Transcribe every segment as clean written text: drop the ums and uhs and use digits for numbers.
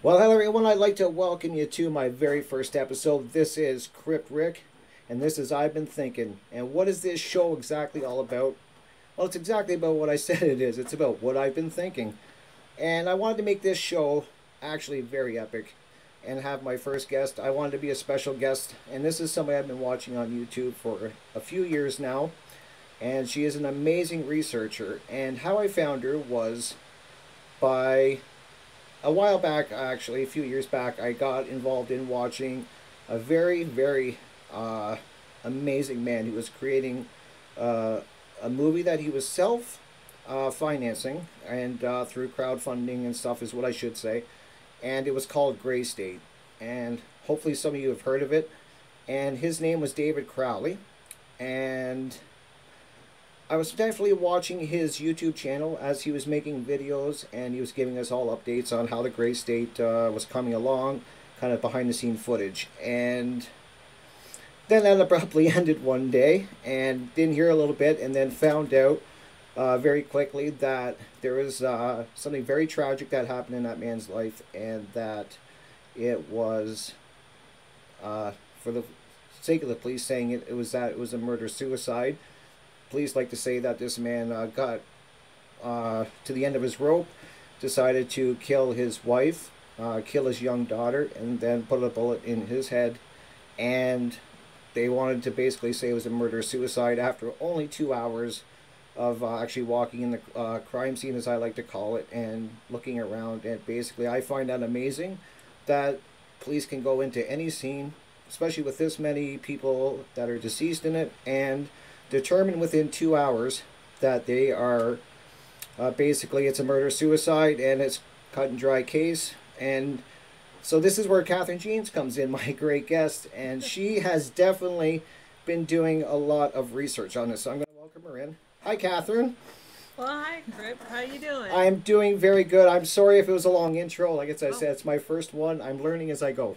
Well, hello everyone. I'd like to welcome you to my very first episode. This is Crypt Rick, and this is I've Been Thinking. And what is this show exactly all about? Well, it's exactly about what I said it is. It's about what I've been thinking. And I wanted to make this show actually very epic and have my first guest. I wanted to be a special guest, and this is somebody I've been watching on YouTube for a few years now. And she is an amazing researcher. And how I found her was by a while back, actually, a few years back, I got involved in watching a very amazing man who was creating a movie that he was self financing and through crowdfunding and stuff, is what I should say. And it was called Gray State. And hopefully some of you have heard of it. And his name was David Crowley. And I was definitely watching his YouTube channel as he was making videos, and he was giving us all updates on how the Gray State was coming along, kind of behind the scene footage. And then that abruptly ended one day, and didn't hear a little bit, and then found out very quickly that there was something very tragic that happened in that man's life, and that it was, for the sake of the police saying it, that it was a murder-suicide. Police like to say that this man got to the end of his rope, decided to kill his wife, kill his young daughter, and then put a bullet in his head. And they wanted to basically say it was a murder-suicide after only 2 hours of actually walking in the crime scene, as I like to call it, and looking around. And basically, I find that amazing that police can go into any scene, especially with this many people that are deceased in it, and determine within 2 hours that they are basically it's a murder-suicide, and it's cut and dry case. And so this is where Catherine Jeans comes in, my great guest, and she has definitely been doing a lot of research on this. So I'm going to welcome her in. Hi, Catherine. Well, hi, Crypt. How you doing? I'm doing very good. I'm sorry if it was a long intro. Like I said, it's my first one. I'm learning as I go.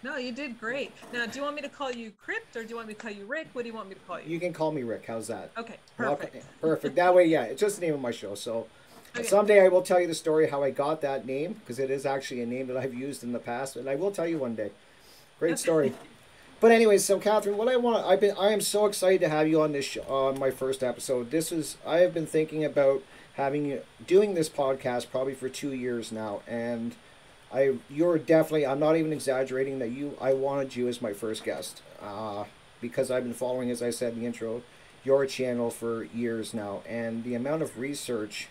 No, you did great. Now, do you want me to call you Crypt, or do you want me to call you Rick? What do you want me to call you? You can call me Rick. How's that? Okay, perfect. Perfect. That way, yeah, it's just the name of my show. So Okay. someday I will tell you the story how I got that name, because it is actually a name that I've used in the past, and I will tell you one day. Great story. But anyways, so Catherine, what I am so excited to have you on this on my first episode. I have been thinking about doing this podcast probably for 2 years now, and you're definitely, I'm not even exaggerating, that I wanted you as my first guest, because I've been following, as I said in the intro, your channel for years now, and the amount of research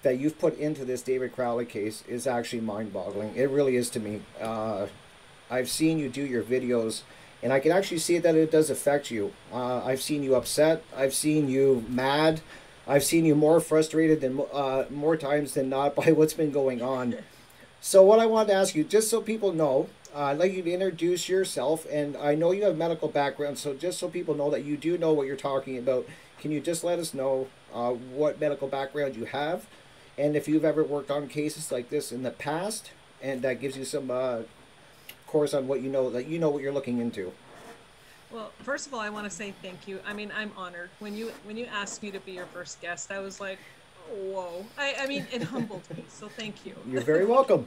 that you've put into this David Crowley case is actually mind-boggling. It really is to me. I've seen you do your videos, and I can actually see that it does affect you. I've seen you upset. I've seen you mad. I've seen you more frustrated than more times than not by what's been going on. So what I wanted to ask you, just so people know, I'd like you to introduce yourself, and I know you have medical background, so just so people know that you do know what you're talking about, can you just let us know what medical background you have, and if you've ever worked on cases like this in the past, and that gives you some course on what you know, that you know what you're looking into. Well, first of all, I want to say thank you. I mean, I'm honored. When you asked me to be your first guest, I was like, whoa. I mean, it humbled me, so thank you. You're very welcome.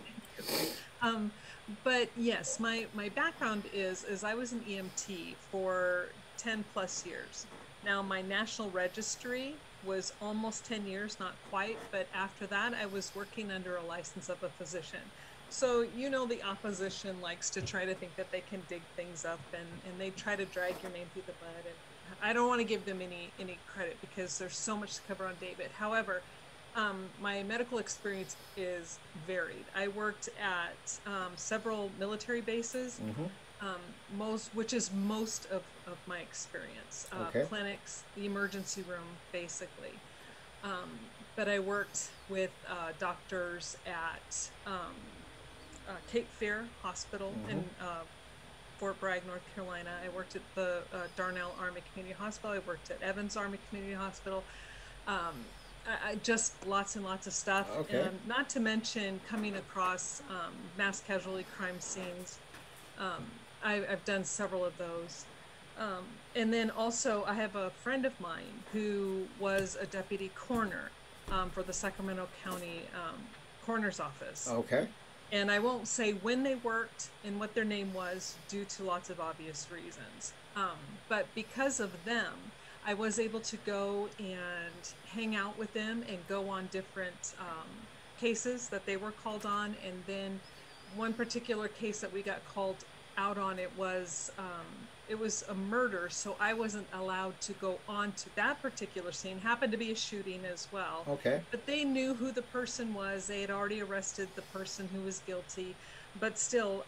But yes, my background is I was an EMT for 10 plus years. Now, my national registry was almost 10 years, not quite, but after that, I was working under a license of a physician. So, you know, the opposition likes to try to think that they can dig things up, and they try to drag your name through the mud. And I don't want to give them any credit, because there's so much to cover on David. However, my medical experience is varied. I worked at several military bases, which is most of my experience. Okay. Clinics, the emergency room, basically. But I worked with doctors at Cape Fear Hospital in Fort Bragg, North Carolina. I worked at the Darnell Army Community Hospital. I worked at Evans Army Community Hospital. I just lots and lots of stuff. Okay. Not to mention coming across mass casualty crime scenes. I've done several of those. And then also I have a friend of mine who was a deputy coroner for the Sacramento County Coroner's Office. Okay. And I won't say when they worked and what their name was due to lots of obvious reasons. But because of them, I was able to go and hang out with them and go on different cases that they were called on. And then one particular case that we got called out on, it was a murder, so I wasn't allowed to go on to that particular scene. Happened to be a shooting as well. Okay. But they knew who the person was. They had already arrested the person who was guilty. But still,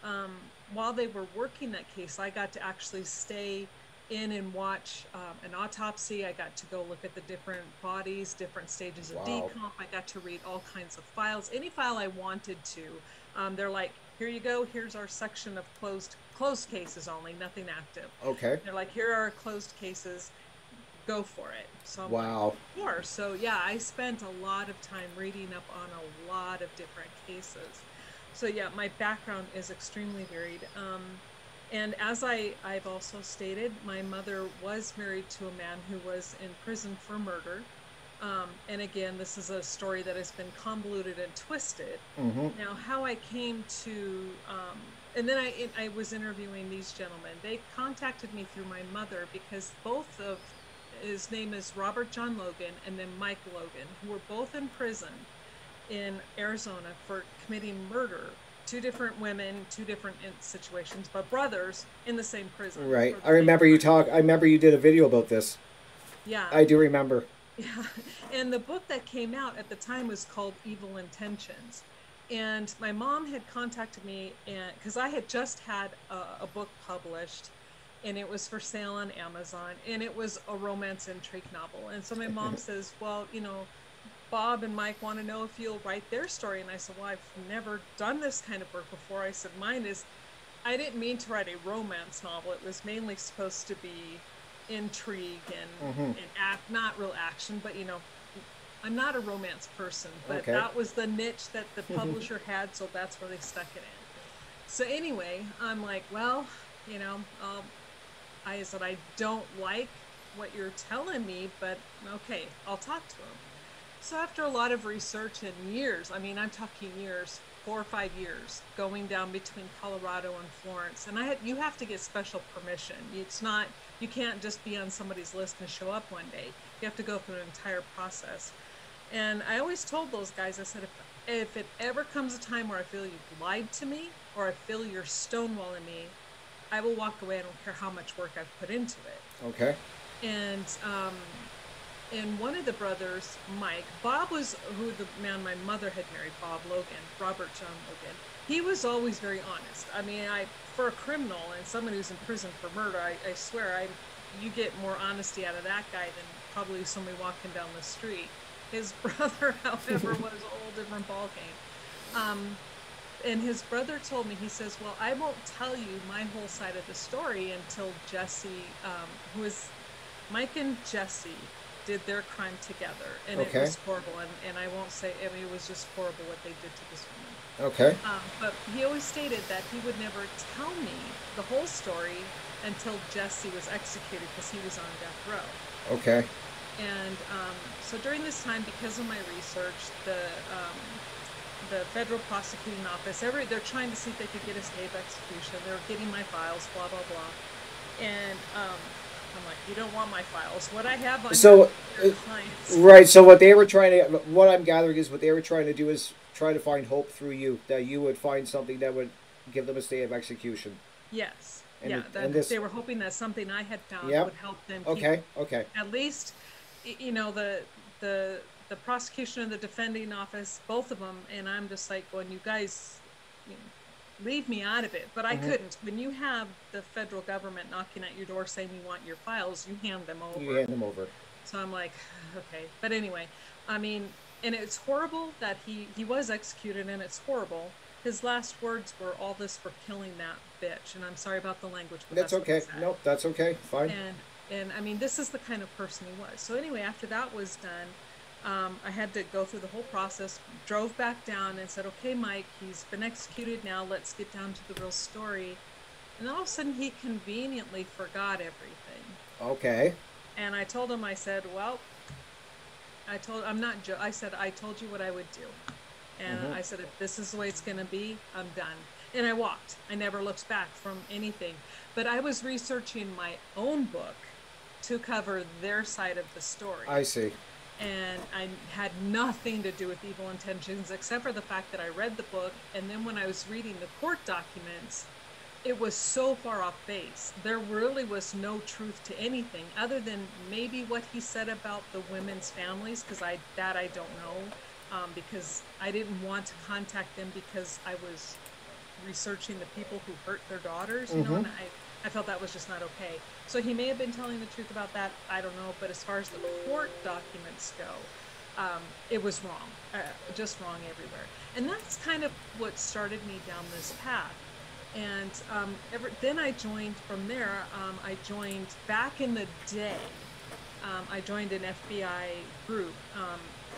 while they were working that case, I got to actually stay in and watch an autopsy. I got to go look at the different bodies, different stages of Wow. decomp. I got to read all kinds of files, any file I wanted to. They're like, here you go. Here's our section of closed cases only, nothing active. Okay. They're like, here are our closed cases. Go for it. So I'm Wow. like, sure. So yeah, I spent a lot of time reading up on a lot of different cases. So yeah, my background is extremely varied. And as I've also stated, my mother was married to a man who was in prison for murder. And again, this is a story that has been convoluted and twisted. Mm-hmm. Now, how I came to, and then I was interviewing these gentlemen. They contacted me through my mother because both of, his name is Robert John Logan and then Mike Logan, who were both in prison in Arizona for committing murder. Two different women, two different situations, but brothers in the same prison. Right. I remember you talk. I remember you did a video about this. Yeah. I do remember. Yeah. And the book that came out at the time was called Evil Intentions. And my mom had contacted me because I had just had a book published and it was for sale on Amazon and it was a romance intrigue novel. And so my mom says, well, Bob and Mike want to know if you'll write their story. And I said, well, I've never done this kind of work before. I said, I didn't mean to write a romance novel. It was mainly supposed to be intrigue and not real action, but I'm not a romance person, but Okay. that was the niche that the publisher had, so that's where they stuck it in. So anyway, I'm like, well, I said, I don't like what you're telling me, but okay, I'll talk to him. So after a lot of research and years, I mean, I'm talking years, 4 or 5 years, going down between Colorado and Florence, and you have to get special permission. You can't just be on somebody's list and show up one day. You have to go through an entire process. And I always told those guys, I said, if it ever comes a time where I feel you've lied to me or I feel you're stonewalling me, I will walk away. I don't care how much work I've put into it. Okay. And one of the brothers, Mike, Bob was who the man my mother had married, Bob Logan, Robert John Logan. He was always very honest. I mean, for a criminal and someone who's in prison for murder, I swear, you get more honesty out of that guy than probably somebody walking down the street. His brother, however, was a whole different ballgame. And his brother told me, he says, well, I won't tell you my whole side of the story until Jesse, who is Mike and Jesse, did their crime together. And Okay. It was horrible. And I won't say, I mean, it was just horrible what they did to this woman. Okay. But he always stated that he would never tell me the whole story until Jesse was executed because he was on death row. Okay. And so during this time, because of my research, the federal prosecuting office, they're trying to see if they could get a stay of execution. They're getting my files, blah, blah, blah. And I'm like, you don't want my files. What I have on your clients. Right. So what I'm gathering is what they were trying to do is try to find hope through you, that you would find something that would give them a stay of execution. Yes. And they were hoping that something I had found Yep. would help them Okay. keep, Okay. at least, the prosecution and the defending office, both of them, and I'm just like, going, you guys, leave me out of it. But I couldn't. When you have the federal government knocking at your door saying you want your files, you hand them over. You hand them over. So I'm like, okay. But anyway, I mean, and it's horrible that he was executed, and it's horrible. His last words were, all this for killing that bitch. And I'm sorry about the language, but That's okay. Nope, that's okay. Fine. And I mean, this is the kind of person he was. So anyway, after that was done, I had to go through the whole process, drove back down and said, okay, Mike, he's been executed now. Let's get down to the real story. And all of a sudden he conveniently forgot everything. Okay. And I told him, I said, well, I said, I told you what I would do. And I said, if this is the way it's going to be, I'm done. And I walked. I never looked back from anything. But I was researching my own book to cover their side of the story. I see. And I had nothing to do with evil intentions except for the fact that I read the book. And then when I was reading the court documents, it was so far off base. There really was no truth to anything other than maybe what he said about the women's families, because I don't know, because I didn't want to contact them because I was researching the people who hurt their daughters, you know, and I felt that was just not okay. So he may have been telling the truth about that. I don't know. But as far as the court documents go, it was wrong, just wrong everywhere. And that's kind of what started me down this path. And then I joined from there. I joined back in the day. I joined an FBI group,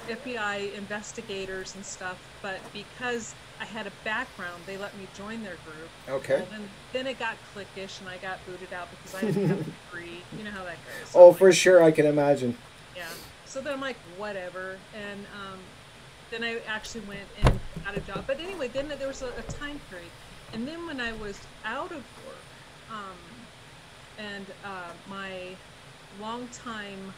FBI investigators and stuff. But because I had a background, they let me join their group. Okay. Well, then it got cliquish, and I got booted out because I didn't have a degree. You know how that goes. So for sure, I can imagine. Yeah. So then I'm like, whatever. And then I actually went and got a job. But anyway, then there was a time period. And then when I was out of work, and my longtime,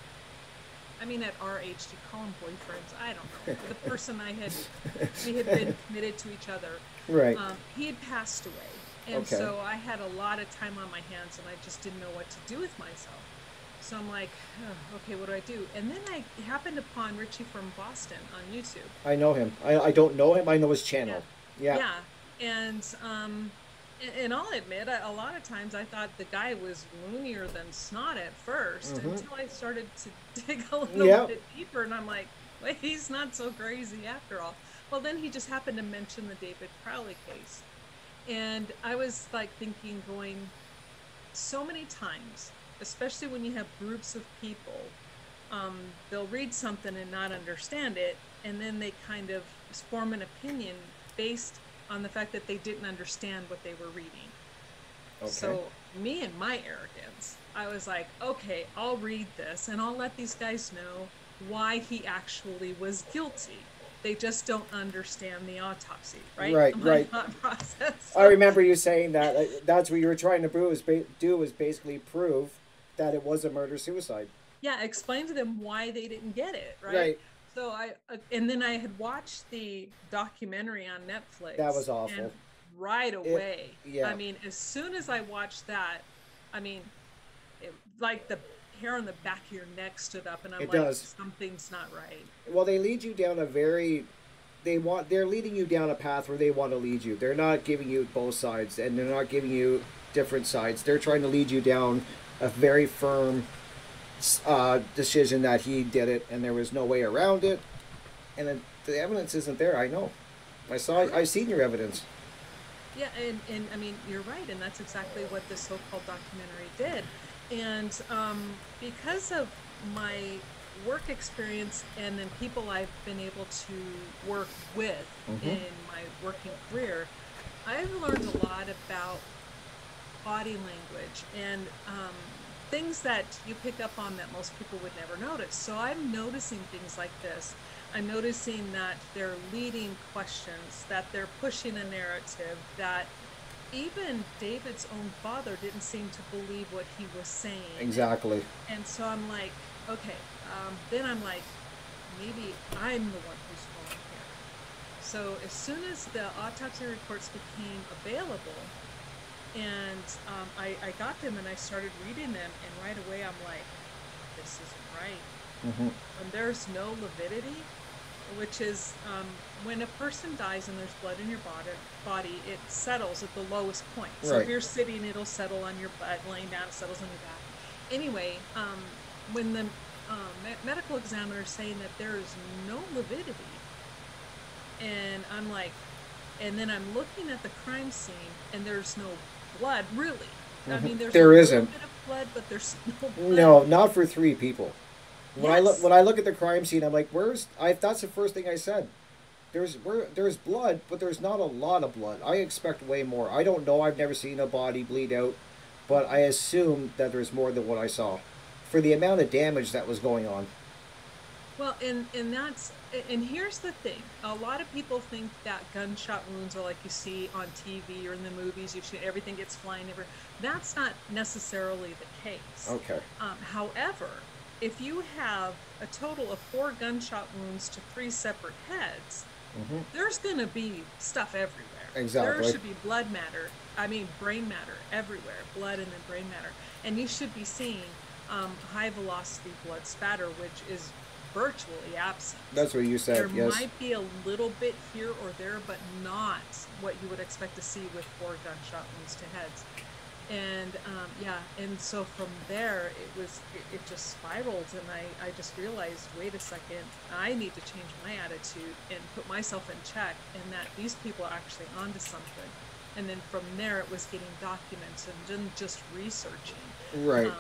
I mean, at our age, do you call them boyfriends? I don't know. The person we had been committed to each other. Right. He had passed away. And so I had a lot of time on my hands, and I just didn't know what to do with myself. So I'm like, oh, okay, what do I do? And then I happened upon Richie from Boston on YouTube. I know him. I don't know him. I know his channel. Yeah. Yeah. And I'll admit, a lot of times I thought the guy was loonier than snot at first, until I started to dig a little bit deeper, and I'm like, wait, he's not so crazy after all. Well, then he just happened to mention the David Crowley case. And I was like thinking, going, so many times, especially when you have groups of people, they'll read something and not understand it, and then they kind of form an opinion based on the fact that they didn't understand what they were reading. Okay. So me and my arrogance, I was like, okay, I'll read this and I'll let these guys know why he actually was guilty. They just don't understand the autopsy, right? Right. Thought process. I remember you saying that. That's what you were trying to do was basically prove that it was a murder-suicide. Yeah, explain to them why they didn't get it, right? Right. So and then I had watched the documentary on Netflix. That was awful. And right away. Yeah. I mean, as soon as I watched that, I mean, like the hair on the back of your neck stood up, and I'm like, something's not right. Well, they lead you down they're leading you down a path where they want to lead you. They're not giving you both sides, and they're not giving you different sides. They're trying to lead you down a very firm decision that he did it, and there was no way around it, and the evidence isn't there. I know. I've seen your evidence. Yeah, and I mean, you're right, and that's exactly what this so-called documentary did. And because of my work experience and then people I've been able to work with in my working career, I've learned a lot about body language and things that you pick up on that most people would never notice. So I'm noticing things like this. I'm noticing that they're leading questions, that they're pushing a narrative, that even David's own father didn't seem to believe what he was saying. Exactly. And so I'm like, okay, then I'm like, maybe I'm the one who's wrong here. So as soon as the autopsy reports became available, and I got them and I started reading them, and right away I'm like, this isn't right. And there's no lividity, which is when a person dies and there's blood in your body, it settles at the lowest point. So if you're sitting, it'll settle on your butt. Laying down, it settles on your back. Anyway, when the medical examiner is saying that there is no lividity, and I'm like, and then I'm looking at the crime scene and there's no blood, really. I mean, there's a little bit of blood, but there's no blood. No, not for 3 people. When I look at the crime scene, I'm like, that's the first thing I said. There's blood, but there's not a lot of blood. I expect way more. I don't know. I've never seen a body bleed out, but I assume that there's more than what I saw, for the amount of damage that was going on. Well, and that's and here's the thing. A lot of people think that gunshot wounds are like you see on TV or in the movies. You see everything gets flying everywhere. That's not necessarily the case. Okay. However, if you have a total of 4 gunshot wounds to 3 separate heads, Hmm. there's going to be stuff everywhere. There Exactly. should be blood matter. I mean, brain matter everywhere. Blood and then brain matter, and you should be seeing high velocity blood spatter, which is virtually absent. That's what you There said. Yes. might be a little bit here or there, but not what you would expect to see with 4 gunshot wounds to heads. And yeah, and so from there it just spiraled, and I just realized, wait a second, I need to change my attitude and put myself in check, and that these people are actually onto something. And then from there it was getting documents and then just researching. Right. Um,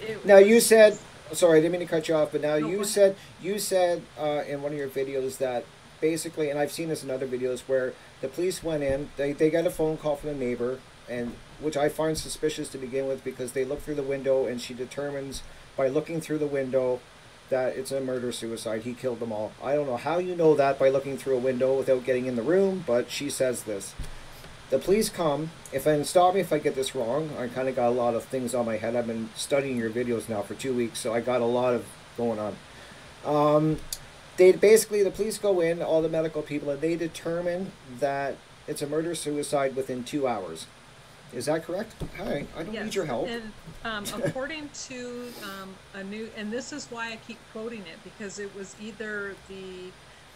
it Now you was said, sorry, I didn't mean to cut you off, but now no, go you ahead. said in one of your videos that basically, and I've seen this in other videos where the police went in, they got a phone call from a neighbor, and which I find suspicious to begin with because they look through the window and she determines by looking through the window that it's a murder suicide. He killed them all. I don't know how you know that by looking through a window without getting in the room, but she says this. The police come. If and stop me if I get this wrong. I kind of got a lot of things on my head. I've been studying your videos now for 2 weeks, so I got a lot of going on. Um, they basically the police go in, all the medical people, and they determine that it's a murder suicide within 2 hours. Is that correct? Hi, I don't need your Yes, help. and according to a new, and this is why I keep quoting it, because it was either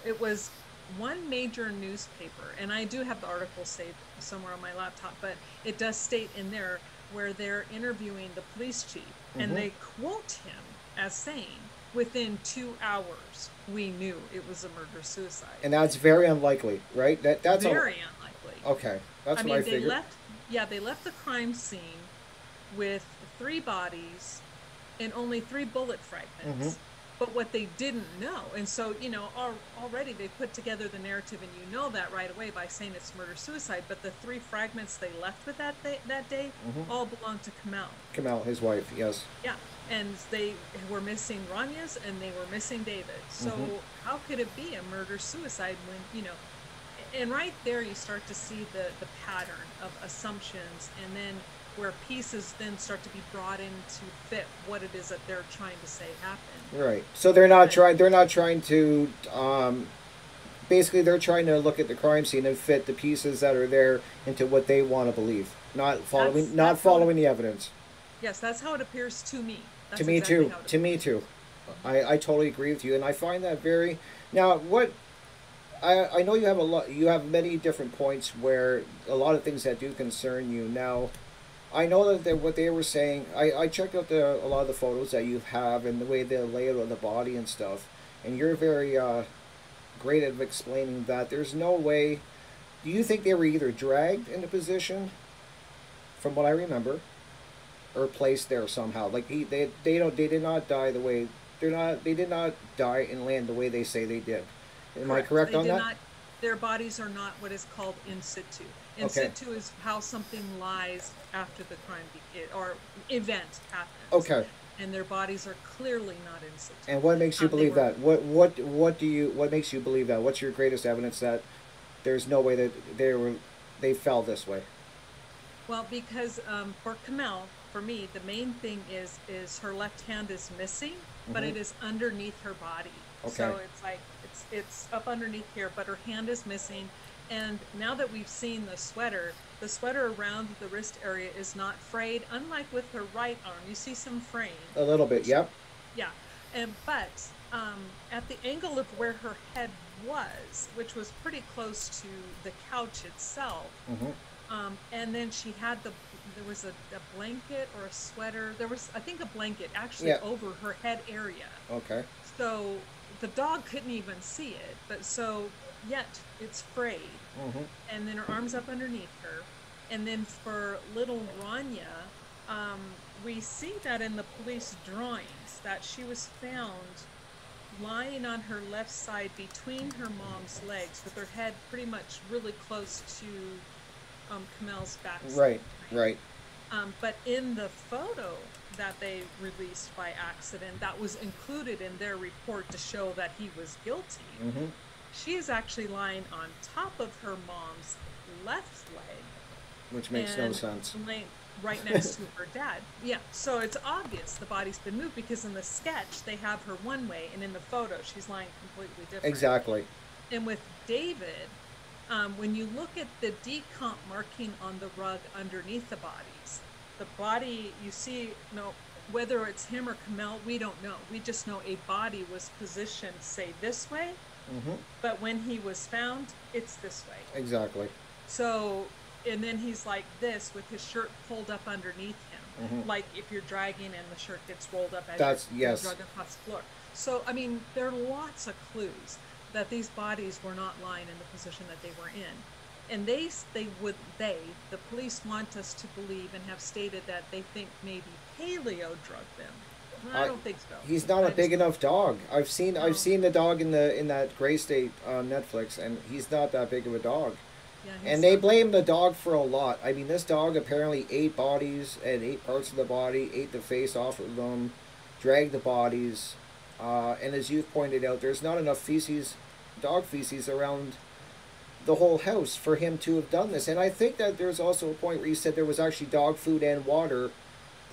it was one major newspaper, and I do have the article saved somewhere on my laptop, but it does state in there where they're interviewing the police chief, and Hmm. they quote him as saying, "Within 2 hours, we knew it was a murder suicide." And that's very unlikely, right? That's a Very unlikely. okay. That's I what I mean, figured. they left the crime scene with 3 bodies and only 3 bullet Hmm. fragments. But what they didn't know, and so, already they put together the narrative, and you know that right away by saying it's murder suicide. But the 3 fragments they left with that day Hmm. all belonged to Kamel. Kamal, his wife, yes. Yeah, and they were missing Ranya's, and they were missing David. Hmm. So how could it be a murder suicide when and right there you start to see the pattern of assumptions, and then where pieces then start to be brought in to fit what it is that they're trying to say happened. Right. So they're not But trying. They're not trying to. Basically, they're trying to look at the crime scene and fit the pieces that are there into what they want to believe. Not that's following. Not that's how it following the evidence. yes, that's how it appears to me. To That's me exactly too. how it To me appears. too. Hmm. I totally agree with you, and I find that very. Now, what I know you have a lot. You have many different points where a lot of things that do concern you. Now, I know that what they were saying. I checked out a lot of the photos that you have and the way the layout of the body and stuff, and you're very great at explaining that. There's no way. Do you think they were either dragged into position, from what I remember, or placed there somehow? Like they did not die the way they did not die and land the way they say they did. Am I Correct. correct They on did that? not, their bodies are not what is called in situ. In Okay. situ is how something lies after the crime or event happens. Okay. And their bodies are clearly not in situ. And what makes you They believe were, that? What makes you believe that? What's your greatest evidence that there's no way that they fell this way? well, because for Kamel, for me, the main thing is her left hand is missing, but Hmm. it is underneath her body. Okay. So it's like it's up underneath here, but her hand is missing. And now that we've seen the sweater around the wrist area is not frayed, unlike with her right arm. You see some fraying, A little bit. which Yep. yeah, and but at the angle of where her head was, which was pretty close to the couch itself, Hmm. and then she had there was a blanket or a sweater. There was, I think, a blanket actually Yeah. over her head area. Okay. So the dog couldn't even see it, but so yet it's frayed. Hmm. And then her arms up underneath her. And then for little Rania, we see that in the police drawings that she was found lying on her left side between her mom's legs with her head pretty much really close to Kamel's backside, Right. right? Right. But in the photo that they released by accident, that was included in their report to show that he was guilty, Mm-hmm. she is actually lying on top of her mom's left leg Which makes no and sense. laying right next to her dad. Yeah, so it's obvious the body's been moved because in the sketch they have her one way, and in the photo she's lying completely different. Exactly. And with David, when you look at the decomp marking on the rug underneath the body you see, no, whether it's him or Kamel, we don't know. We just know a body was positioned, say, this way, Mm-hmm. but when he was found, it's this way. Exactly. So, and then he's like this with his shirt pulled up underneath him, Mm-hmm. like if you're dragging and the shirt gets rolled up as That's you're yes. dragging across the floor. So, I mean, there are lots of clues that these bodies were not lying in the position that they were in. And the police want us to believe and have stated that they think maybe paleo drugged them. Well, I don't think so. He's not a I just big enough dog. I've no. seen the dog in that Gray State on Netflix, and he's not that big of a dog. Yeah, And he's they not. blame the dog for a lot. I mean, this dog apparently ate bodies and ate parts of the body, ate the face off of them, dragged the bodies, and as you've pointed out, there's not enough feces, dog feces, around the whole house for him to have done this. And I think that there's also a point where you said there was actually dog food and water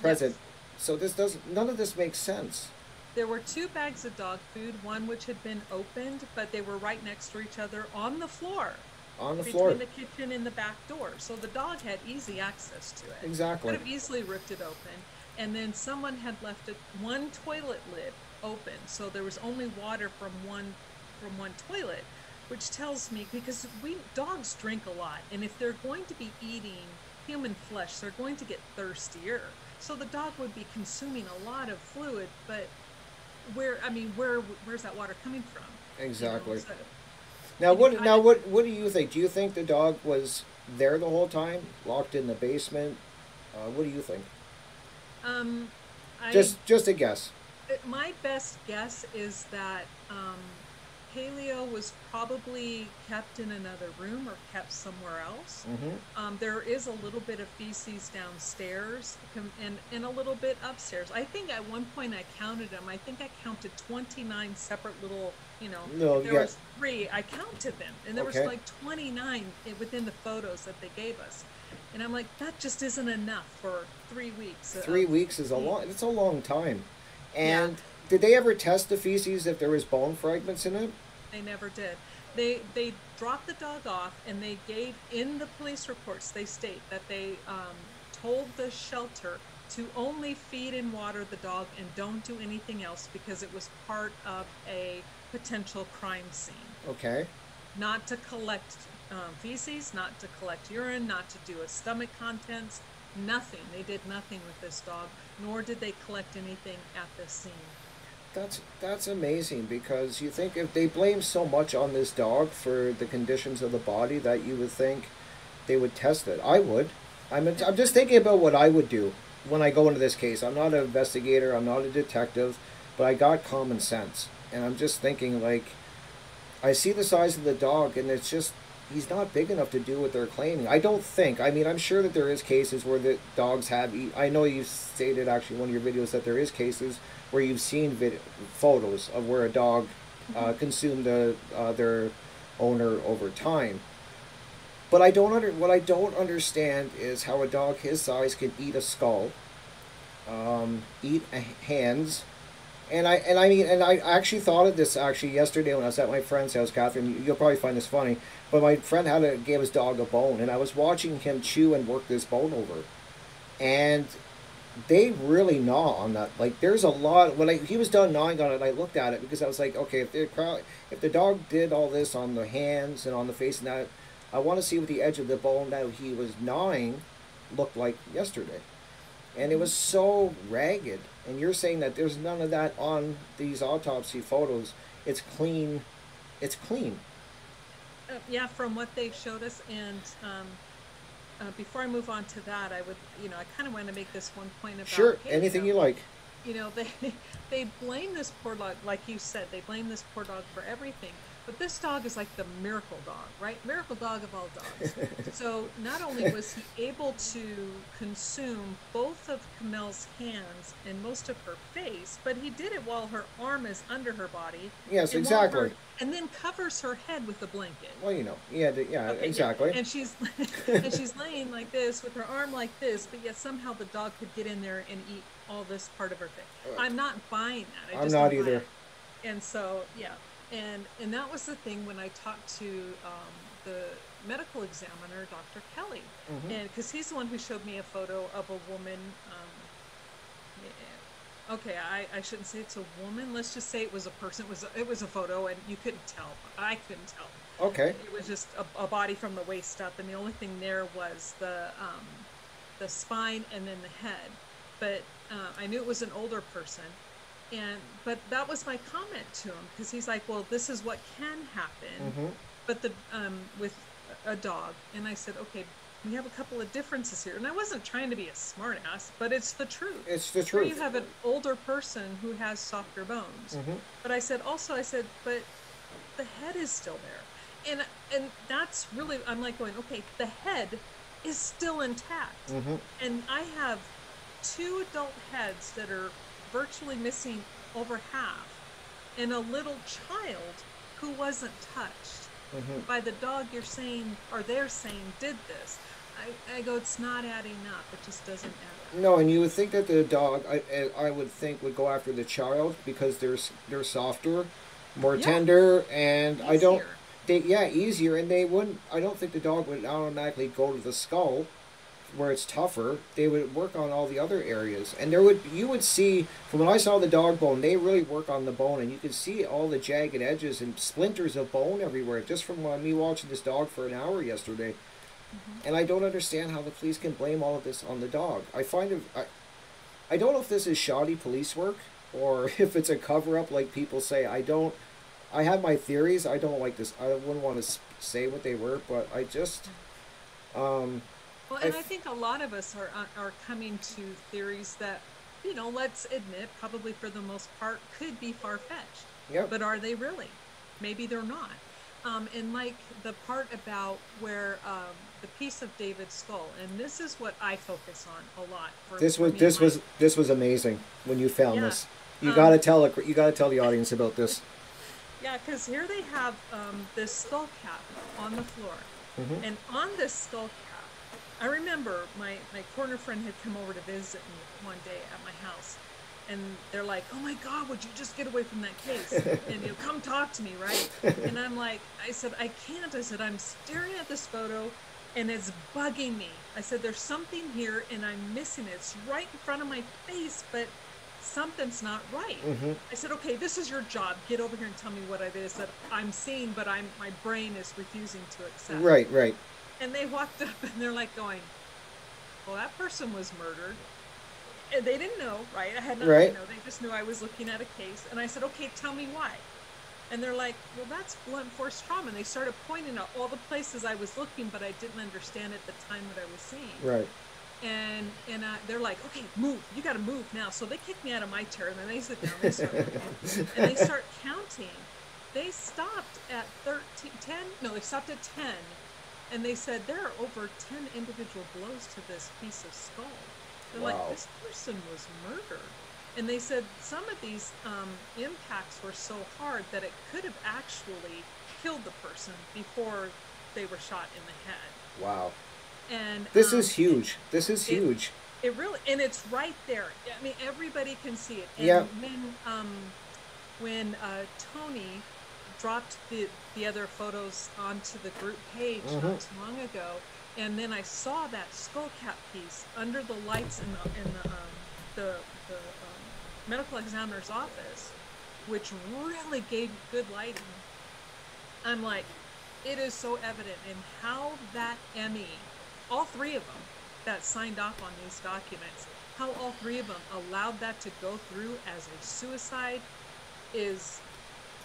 present. Yes. So this does none of this makes sense. There were two bags of dog food, one which had been opened, but they were right next to each other on the floor On the floor. between the kitchen and the back door. So the dog had easy access to it. Could Exactly. have easily ripped it open. And then someone had left one toilet lid open. So there was only water from one toilet, which tells me because we dogs drink a lot, and if they're going to be eating human flesh, they're going to get thirstier. So the dog would be consuming a lot of fluid, but where's that water coming from? Exactly. So Now and you what kind now of what do you think? Do you think the dog was there the whole time, locked in the basement? What do you think? um I Just a guess. my best guess is that paleo was probably kept in another room or kept somewhere else. Mm-hmm. There is a little bit of feces downstairs and a little bit upstairs. I think at one point I counted them. I think I counted 29 separate little, No, if there yeah. was three, I counted them. And there was Okay. like 29 within the photos that they gave us. And I'm like, that just isn't enough for 3 weeks Three of weeks is a heat. long. It's a long time. Yeah. And did they ever test the feces if there was bone fragments in it? They never did. They dropped the dog off, and they gave in the police reports. They state that they told the shelter to only feed and water the dog and don't do anything else because it was part of a potential crime scene. Okay. Not to collect feces, not to collect urine, not to do a stomach contents. Nothing. They did nothing with this dog, nor did they collect anything at the scene. That's amazing because you think if they blame so much on this dog for the conditions of the body that you would think they would test it. I would. I'm just thinking about what I would do when I go into this case. I'm not an investigator. I'm not a detective, but I got common sense, and I'm just thinking like I see the size of the dog, and it's just he's not big enough to do what they're claiming. I don't think. I mean, I'm sure that there is cases where the dogs have. I know you've stated actually in one of your videos that there is cases where you've seen photos of where a dog Mhm. consumed their owner over time. But what I don't understand is how a dog his size can eat a skull, eat hands, and I actually thought of this actually yesterday when I was at my friend's house, Catherine. You'll probably find this funny, but my friend gave his dog a bone, and I was watching him chew and work this bone over, and they really gnaw on that. Like there's a lot. He was done gnawing on it, I looked at it because I was like, okay, if the dog did all this on the hands and on the face and that, I want to see what the edge of the bone that he was gnawing looked like yesterday, and it Mhm. was so ragged. And you're saying that there's none of that on these autopsy photos. It's clean. It's clean. Yeah, from what they've showed us, and before I move on to that, I kind of want to make this one point about Sure, anything paleo. you like. They they blame this poor dog, like you said, they blame this poor dog for everything. But this dog is like the miracle dog, right? Miracle dog of all dogs. So not only was he able to consume both of Camel's hands and most of her face, but he did it while her arm is under her body, Yes, and while exactly. her and then covers her head with a blanket. Well, yeah, yeah, Okay, yeah. exactly. And she's and she's laying like this with her arm like this, but yet somehow the dog could get in there and eat all this part of her face. I'm not buying that. I I'm just not don't buy either. it. And so, yeah. And that was the thing when I talked to the medical examiner, Dr. Kelly, Hmm. and because he's the one who showed me a photo of a woman. Okay, I shouldn't say it's a woman. Let's just say it was a person. It was a photo, and you couldn't tell. I couldn't tell. Okay. It was just a body from the waist up, and the only thing there was the spine and then the head. But I knew it was an older person, and but that was my comment to him because he's like, "Well, this is what can happen," Hmm. but the with a dog, and I said, "Okay, we have a couple of differences here," and I wasn't trying to be a smartass, but it's the truth. It's the Here you truth. have an older person who has softer bones, Hmm. but I said, but the head is still there, and that's really I'm like going, okay, the head is still intact, Hmm. and I have two adult heads that are virtually missing over half, and a little child who wasn't touched Hmm. by the dog you're saying or they're saying did this. I go, it's not adding up. It just doesn't add up. No, and you would think that the dog, I would think, would go after the child because they're softer, more Yeah, tender, and I don't, easier. yeah, easier, and they wouldn't. I don't think the dog would automatically go to the skull where it's tougher. They would work on all the other areas, and you would see from when I saw the dog bone, they really work on the bone, and you could see all the jagged edges and splinters of bone everywhere just from me watching this dog for an hour yesterday. Hmm. And I don't understand how the police can blame all of this on the dog. I don't know if this is shoddy police work or if it's a cover up like people say. I don't. I have my theories. I don't like this. I wouldn't want to say what they were, but I just. Um, Well, I. and I think a lot of us are coming to theories that, let's admit, probably for the most part, could be far fetched. Yep. But are they really? Maybe they're not. And like the part about where the piece of David's skull, and this is what I focus on a lot This for was me and my this was amazing when you found yeah. this. You Um, gotta tell you gotta tell the audience about this. yeah, because here they have this skull cap on the floor. Hmm. And on this skull cap, I remember my corner friend had come over to visit me one day at my house. And they're like, "Oh my God, would you just get away from that case? And come talk to me, right?" And I'm like, I said, "I can't." I said, "I'm staring at this photo and it's bugging me." I said, "There's something here and I'm missing it. It's right in front of my face, but something's not right." Hmm. I said, "Okay, this is your job. Get over here and tell me what it is that I'm seeing, but my brain is refusing to accept." Right. Right. And they walked up and they're like going, "Well, that person was murdered." And they didn't know, right? I had not, Right. they just knew I was looking at a case. And I said, "Okay, tell me why." And they're like, "Well, that's blunt force trauma." And they started pointing out all the places I was looking, but I didn't understand at the time what I was seeing. Right. And they're like, "Okay, move. You got to move now." So they kick me out of my chair, and then they sit down. They start looking, and they start counting. They stopped at 13, 10. No, they stopped at 10, and they said there are over 10 individual blows to this piece of skull. They're like, Wow. "This person was murdered." And they said some of these impacts were so hard that it could have actually killed the person before they were shot in the head. Wow. And This is huge. This is it huge. it really, and it's right there. I mean, everybody can see it. Yeah. And when Tony dropped the other photos onto the group page Hmm. not too long ago, and then I saw that skull cap piece under the lights in the medical examiner's office, which really gave good lighting. I'm like, it is so evident in how that ME, all three of them that signed off on these documents, how all three of them allowed that to go through as a suicide is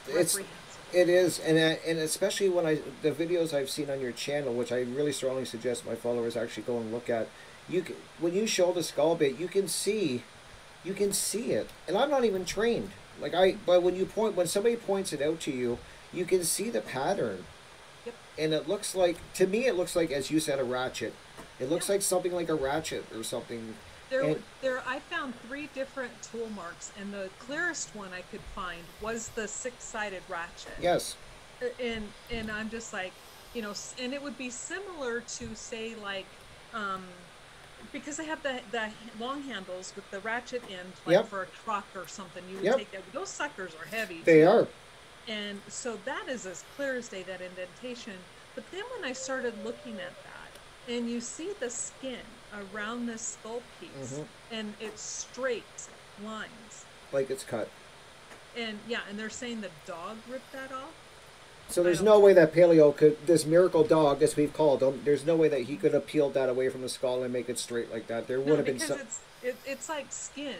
It's reprehensible. it is, and especially when the videos I've seen on your channel, which I really strongly suggest my followers actually go and look at. When you show the skull bit, you can see it, and I'm not even trained. But when somebody points it out to you, you can see the pattern, Yep. and it looks like, to me, it looks like, as you said, a ratchet. It Yeah. looks like something like a ratchet or something. And I found three different tool marks, and the clearest one I could find was the six-sided ratchet. yes, And I'm just like, and it would be similar to, say, like, because they have the long handles with the ratchet end, like yep, for a truck or something. You would yep, take that. Those suckers are heavy they too. are. And so that is as clear as day, that indentation. But then when I started looking at that, and you see the skin around this skull piece, Hmm. and it's straight lines. Like it's cut. And yeah, and they're saying the dog ripped that off. So I there's don't no way know. that Paleo could, this miracle dog, as we've called him, there's no way that he could have peeled that away from the skull and make it straight like that. There would No, have been because some. it's like skin,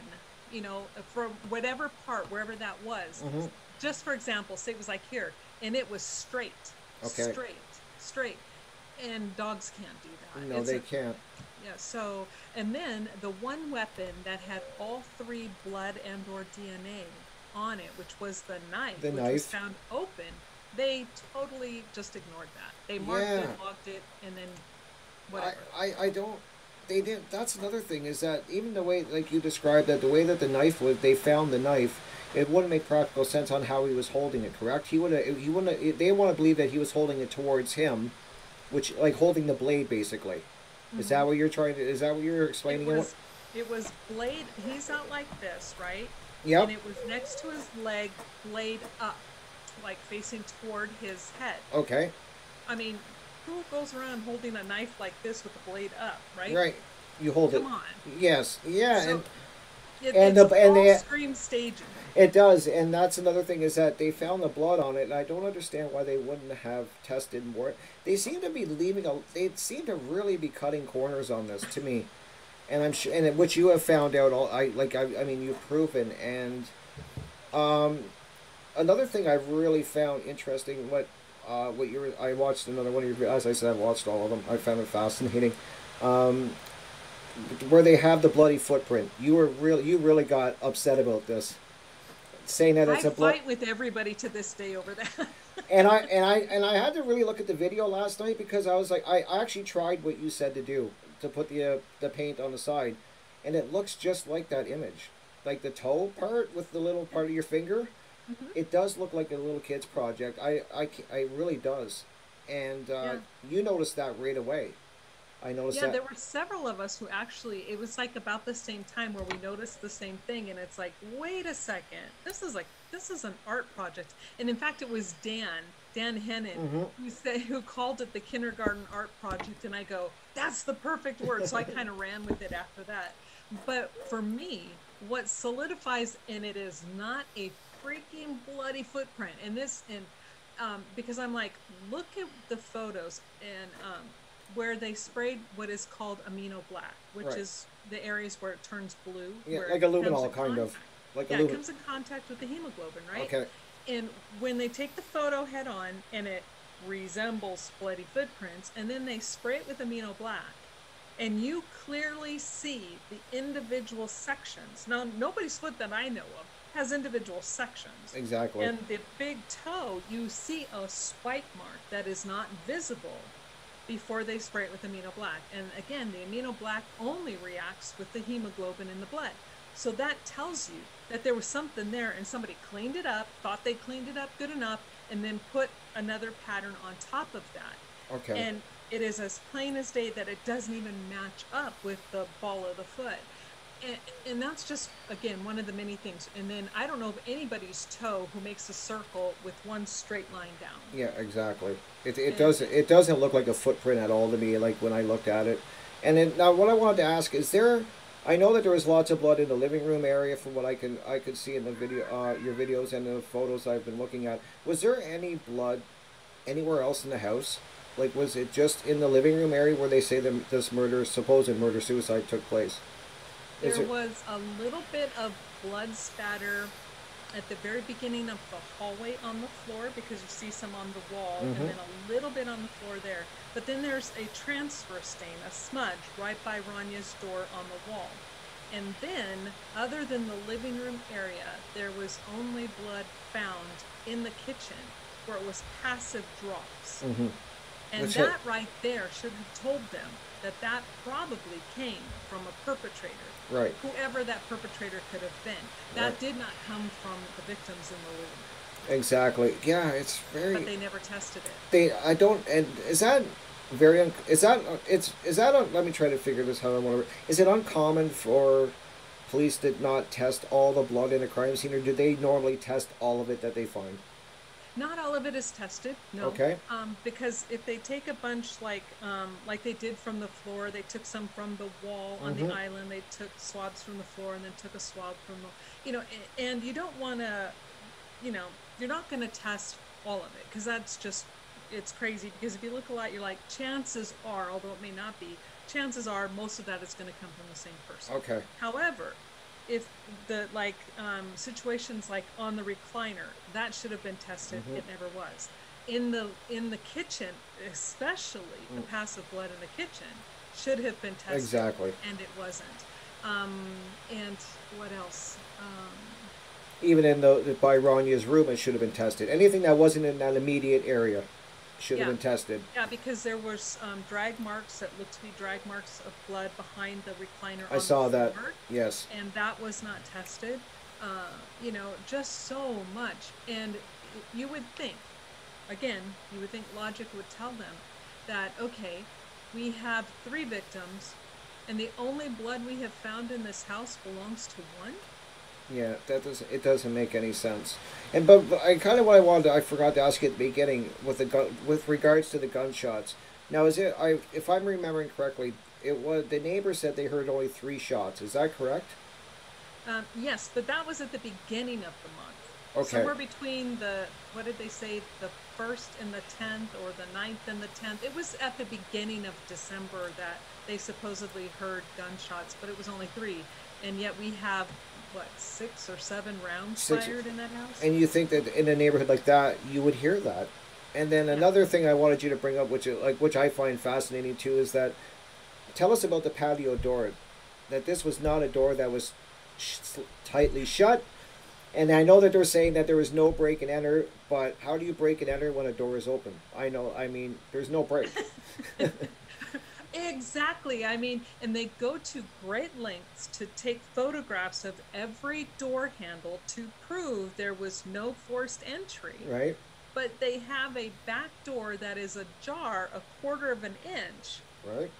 from whatever part, wherever that was. Hmm. Just for example, say it was like here, and it was straight, Okay. straight, straight, and dogs can't do that. No, they can't. Yeah. So, and then the one weapon that had all three blood and/or DNA on it, which was the knife, The which was knife. found open, they totally just ignored that. They marked Yeah. it, logged it, and then I, whatever. I don't. They didn't. That's another thing, is that even the way, like you described, that the way that the knife was, they found the knife, it wouldn't make practical sense on how he was holding it. Correct? He would have. He wouldn't. Have, they want to believe that he was holding it towards him, which, like, holding the blade basically. Is Hmm. that what you're trying to? Is that what you're It explaining? was it was blade. He's out like this, right? And Yep. it was next to his leg, blade up, like facing toward his head. Okay. I mean, who goes around holding a knife like this with the blade up, right? Right. You hold it. Come on. Yes. Yeah. So And it's the and all they scream staging. it does, and that's another thing, is that they found the blood on it, and I don't understand why they wouldn't have tested more. They seem to be leaving a. They seem to really be cutting corners on this, to me, and I'm sure, and which you have found out. All I mean, you've proven, and um, another thing I've really found interesting. What you were, I watched another one of your. As I said, I watched all of them. I found it fascinating. Um, where they have the bloody footprint. You really got upset about this, saying that I it's a blood. fight with everybody to this day over that. And I had to really look at the video last night, because I was like, I actually tried what you said to do, to put the paint on the side, and it looks just like that image, like the toe part with the little part of your finger. Hmm. It does look like a little kid's project. I really does, and Yeah. you noticed that right away. I noticed Yeah, that. there were several of us who actually, it was like about the same time where we noticed the same thing. And it's like, wait a second, this is an art project. And in fact, it was Dan Hennon, Hmm. who called it the kindergarten art project. And I go, that's the perfect word. So I kind of ran with it after that. But for me, what solidifies in it is not a freaking bloody footprint. Because I'm like, look at the photos, and where they sprayed what is called amino black, which Right. is the areas where it turns blue, Yeah, where like it a comes luminol, in kind of, contact. like a Yeah, it lumin. comes in contact with the hemoglobin, right? Okay. And when they take the photo head on, and it resembles bloody footprints, and then they spray it with amino black, and you clearly see the individual sections. Now, nobody's foot that I know of has individual sections. Exactly. And the big toe, you see a swipe mark that is not visible before they spray it with amino black. And again, the amino black only reacts with the hemoglobin in the blood. So that tells you that there was something there, and somebody cleaned it up, thought they cleaned it up good enough, and then put another pattern on top of that. Okay. And it is as plain as day that it doesn't even match up with the ball of the foot. And that's just, again, one of the many things. And then I don't know of anybody's toe who makes a circle with one straight line down. Yeah, exactly. And It doesn't look like a footprint at all to me, like when I looked at it. And then, now what I wanted to ask is, there, I know that there was lots of blood in the living room area from what I could see in the video, your videos and the photos I've been looking at. Was there any blood anywhere else in the house? Like, was it just in the living room area where they say this murder, supposed murder suicide, took place? Is there it? was a little bit of blood spatter at the very beginning of the hallway on the floor, because you see some on the wall, and Mm-hmm. then a little bit on the floor there. But then there's a transfer stain, a smudge, right by Ranya's door on the wall. And then, other than the living room area, there was only blood found in the kitchen. where it was passive drops. Mm-hmm. And That's it. that right there should have told them that that probably came from a perpetrator, Right. whoever that perpetrator could have been. Right. That did not come from the victims in the living room, Exactly. Yeah, it's but very. they never tested it. They. I don't. And is that very? Is that? It's. Is that? Let me try to figure this out. I want to. Is it uncommon for police to not test all the blood in a crime scene, or do they normally test all of it that they find? Not all of it is tested, no. Okay. Because if they take a bunch like they did from the floor, they took some from the wall on Mm-hmm. the island. They took swabs from the floor and then took a swab from the, and you don't want to, you know, you're not going to test all of it because that's just, it's crazy. Because if you look a lot, you're like, chances are, although it may not be, chances are most of that is going to come from the same person. Okay. However, if the situations like on the recliner, that should have been tested. Mm-hmm. It never was. In the kitchen, especially the passive blood in the kitchen, should have been tested. Exactly. And it wasn't. And what else? Even in the by Ranya's room, it should have been tested. Anything that wasn't in that immediate area should have Yeah. been tested. Yeah, because there was drag marks that looked to be drag marks of blood behind the recliner I on saw the that. floor, Yes. and that was not tested. Just so much. And you would think, again, you would think logic would tell them that, okay, we have 3 victims, and the only blood we have found in this house belongs to one? Yeah, that doesn't. It doesn't make any sense. And but I kind of what I wanted. I forgot to ask you at the beginning with the gun, with regards to the gunshots. Now, is it? If I'm remembering correctly, it was the neighbor said they heard only 3 shots. Is that correct? Yes, but that was at the beginning of the month. Okay. Somewhere between what did they say, the 1st and the 10th, or the 9th and the 10th. It was at the beginning of December that they supposedly heard gunshots, but it was only 3. And yet we have, what, 6 or 7 rounds 6. fired in that house? And you think that in a neighborhood like that, you would hear that. And then another thing I wanted you to bring up, which I find fascinating too, is that tell us about the patio door. That this was not a door that was tightly shut. And I know that they're saying that there was no break and enter, but how do you break and enter when a door is open? I know, I mean, there's no break. Exactly. I mean, and they go to great lengths to take photographs of every door handle to prove there was no forced entry. Right? But they have a back door that is ajar 1/4 of an inch Right?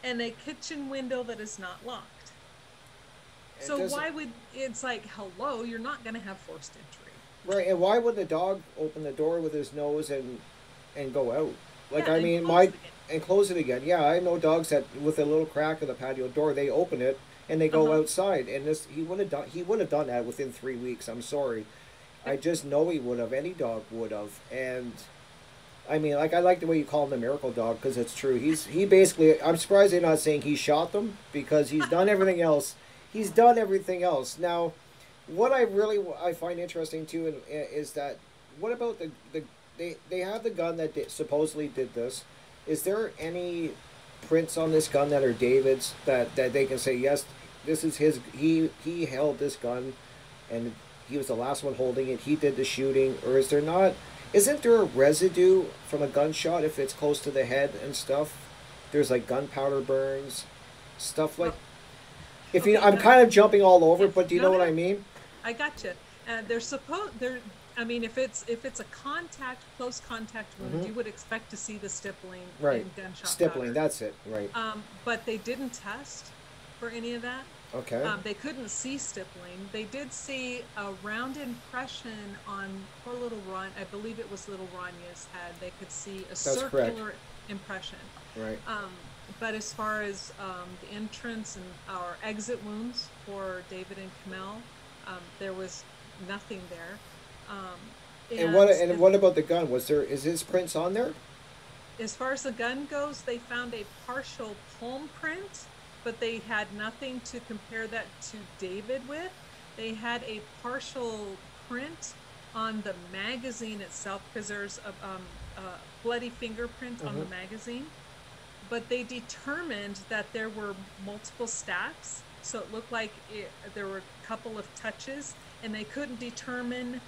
and a kitchen window that is not locked. It So doesn't- why would, it's like, hello, you're not going to have forced entry. Right, and why would the dog open the door with his nose and go out? Like, Yeah, I and mean, close it again. and close it again. Yeah, I know dogs that with a little crack in the patio door, they open it and they go outside. And this he would have done that within 3 weeks. I'm sorry, I just know he would have. Any dog would have. And I mean, like I like the way you call him the miracle dog because it's true. He basically. I'm surprised they're not saying he shot them because he's done everything else. He's done everything else. Now, what I find interesting too is that what about they have the gun that supposedly did this. Is there any prints on this gun that are David's that they can say yes, this is his? He held this gun, and he was the last one holding it. He did the shooting, or is there not? Isn't there a residue from a gunshot if it's close to the head and stuff? There's like gunpowder burns, stuff like. If you, Okay, I'm kind of jumping all over, but do you know No, what no. I mean? I gotcha. I mean, if it's a close contact wound, you would expect to see the stippling Right. and gunshot Stippling, powder. that's it. Right. But they didn't test for any of that. Okay. They couldn't see stippling. They did see a round impression on poor little Ron. I believe it was little Ranya's head. They could see a circular correct. impression. Right. But as far as the entrance and our exit wounds for David and Kamel, there was nothing there. And what about the gun? Is his prints on there? As far as the gun goes, they found a partial palm print, but they had nothing to compare that to David with. They had a partial print on the magazine itself because there's a bloody fingerprint on the magazine. But they determined that there were multiple stacks, so it looked like there were a couple of touches, and they couldn't determine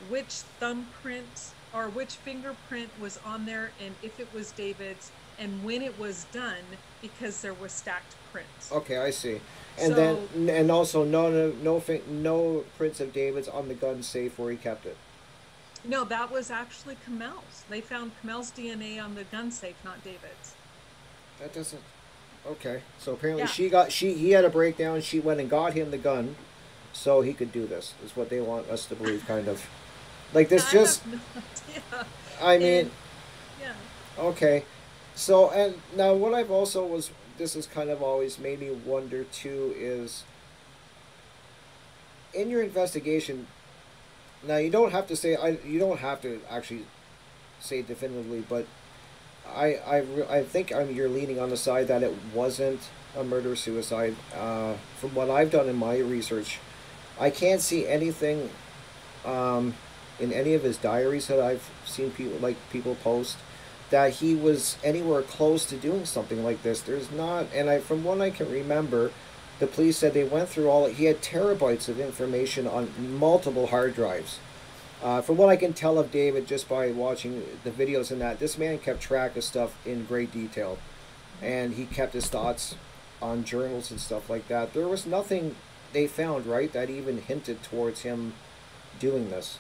which thumbprint or which fingerprint was on there, and if it was David's, and when it was done, because there was stacked prints. Okay, I see. And then, So and also no prints of David's on the gun safe where he kept it. no, that was actually Kamel's. They found Kamel's DNA on the gun safe, not David's. That doesn't. Okay, so apparently Yeah, he had a breakdown. She went and got him the gun, so he could do this. Is what they want us to believe, kind of. Like this, I have just. no idea. I mean, And yeah, okay. So and now what I've also was this has kind of always made me wonder too is in your investigation. Now you don't have to say you don't have to actually say definitively, but I think you're leaning on the side that it wasn't a murder suicide. From what I've done in my research, I can't see anything um, in any of his diaries that I've seen people post that he was anywhere close to doing something like this. There's not, and I from what I can remember, the police said they went through all. He had terabytes of information on multiple hard drives. From what I can tell of David just by watching the videos and that, this man kept track of stuff in great detail. And he kept his thoughts on journals and stuff like that. There was nothing they found, right, that even hinted towards him doing this.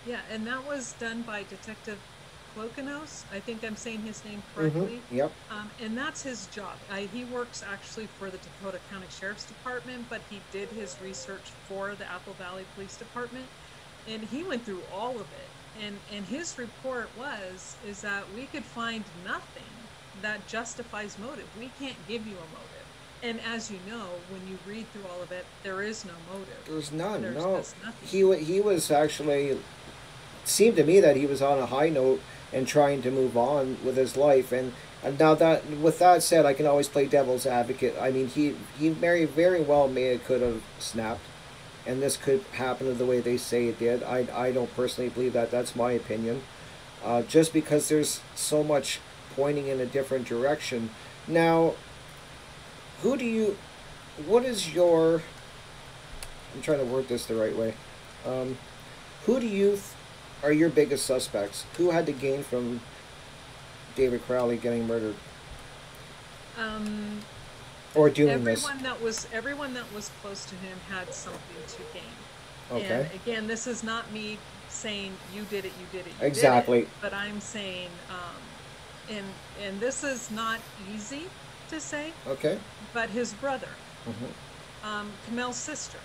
yeah, and that was done by Detective Clocanos. I think I'm saying his name Mm-hmm. correctly. Yep. And that's his job. He works actually for the Dakota County Sheriff's Department, but he did his research for the Apple Valley Police Department, and he went through all of it. And his report is that we could find nothing that justifies motive. We can't give you a motive. And as you know, when you read through all of it, there is no motive. There's none. There's No. just nothing. He was actually seemed to me that he was on a high note and trying to move on with his life. And now that with that said, I can always play devil's advocate. I mean, he very well may could have snapped, and this could happen the way they say it did. I don't personally believe that. That's my opinion. Just because there's so much pointing in a different direction. Now, who do you? What is your? I'm trying to word this the right way. Um, who do you are your biggest suspects? Who had to gain from David Crowley getting murdered Um, or doing this? everyone that was close to him had something to gain. Okay. And again, this is not me saying you did it, you did it, you Exactly. did it, but I'm saying, and this is not easy to say, Okay. but his brother, Hmm. Kamel's sister.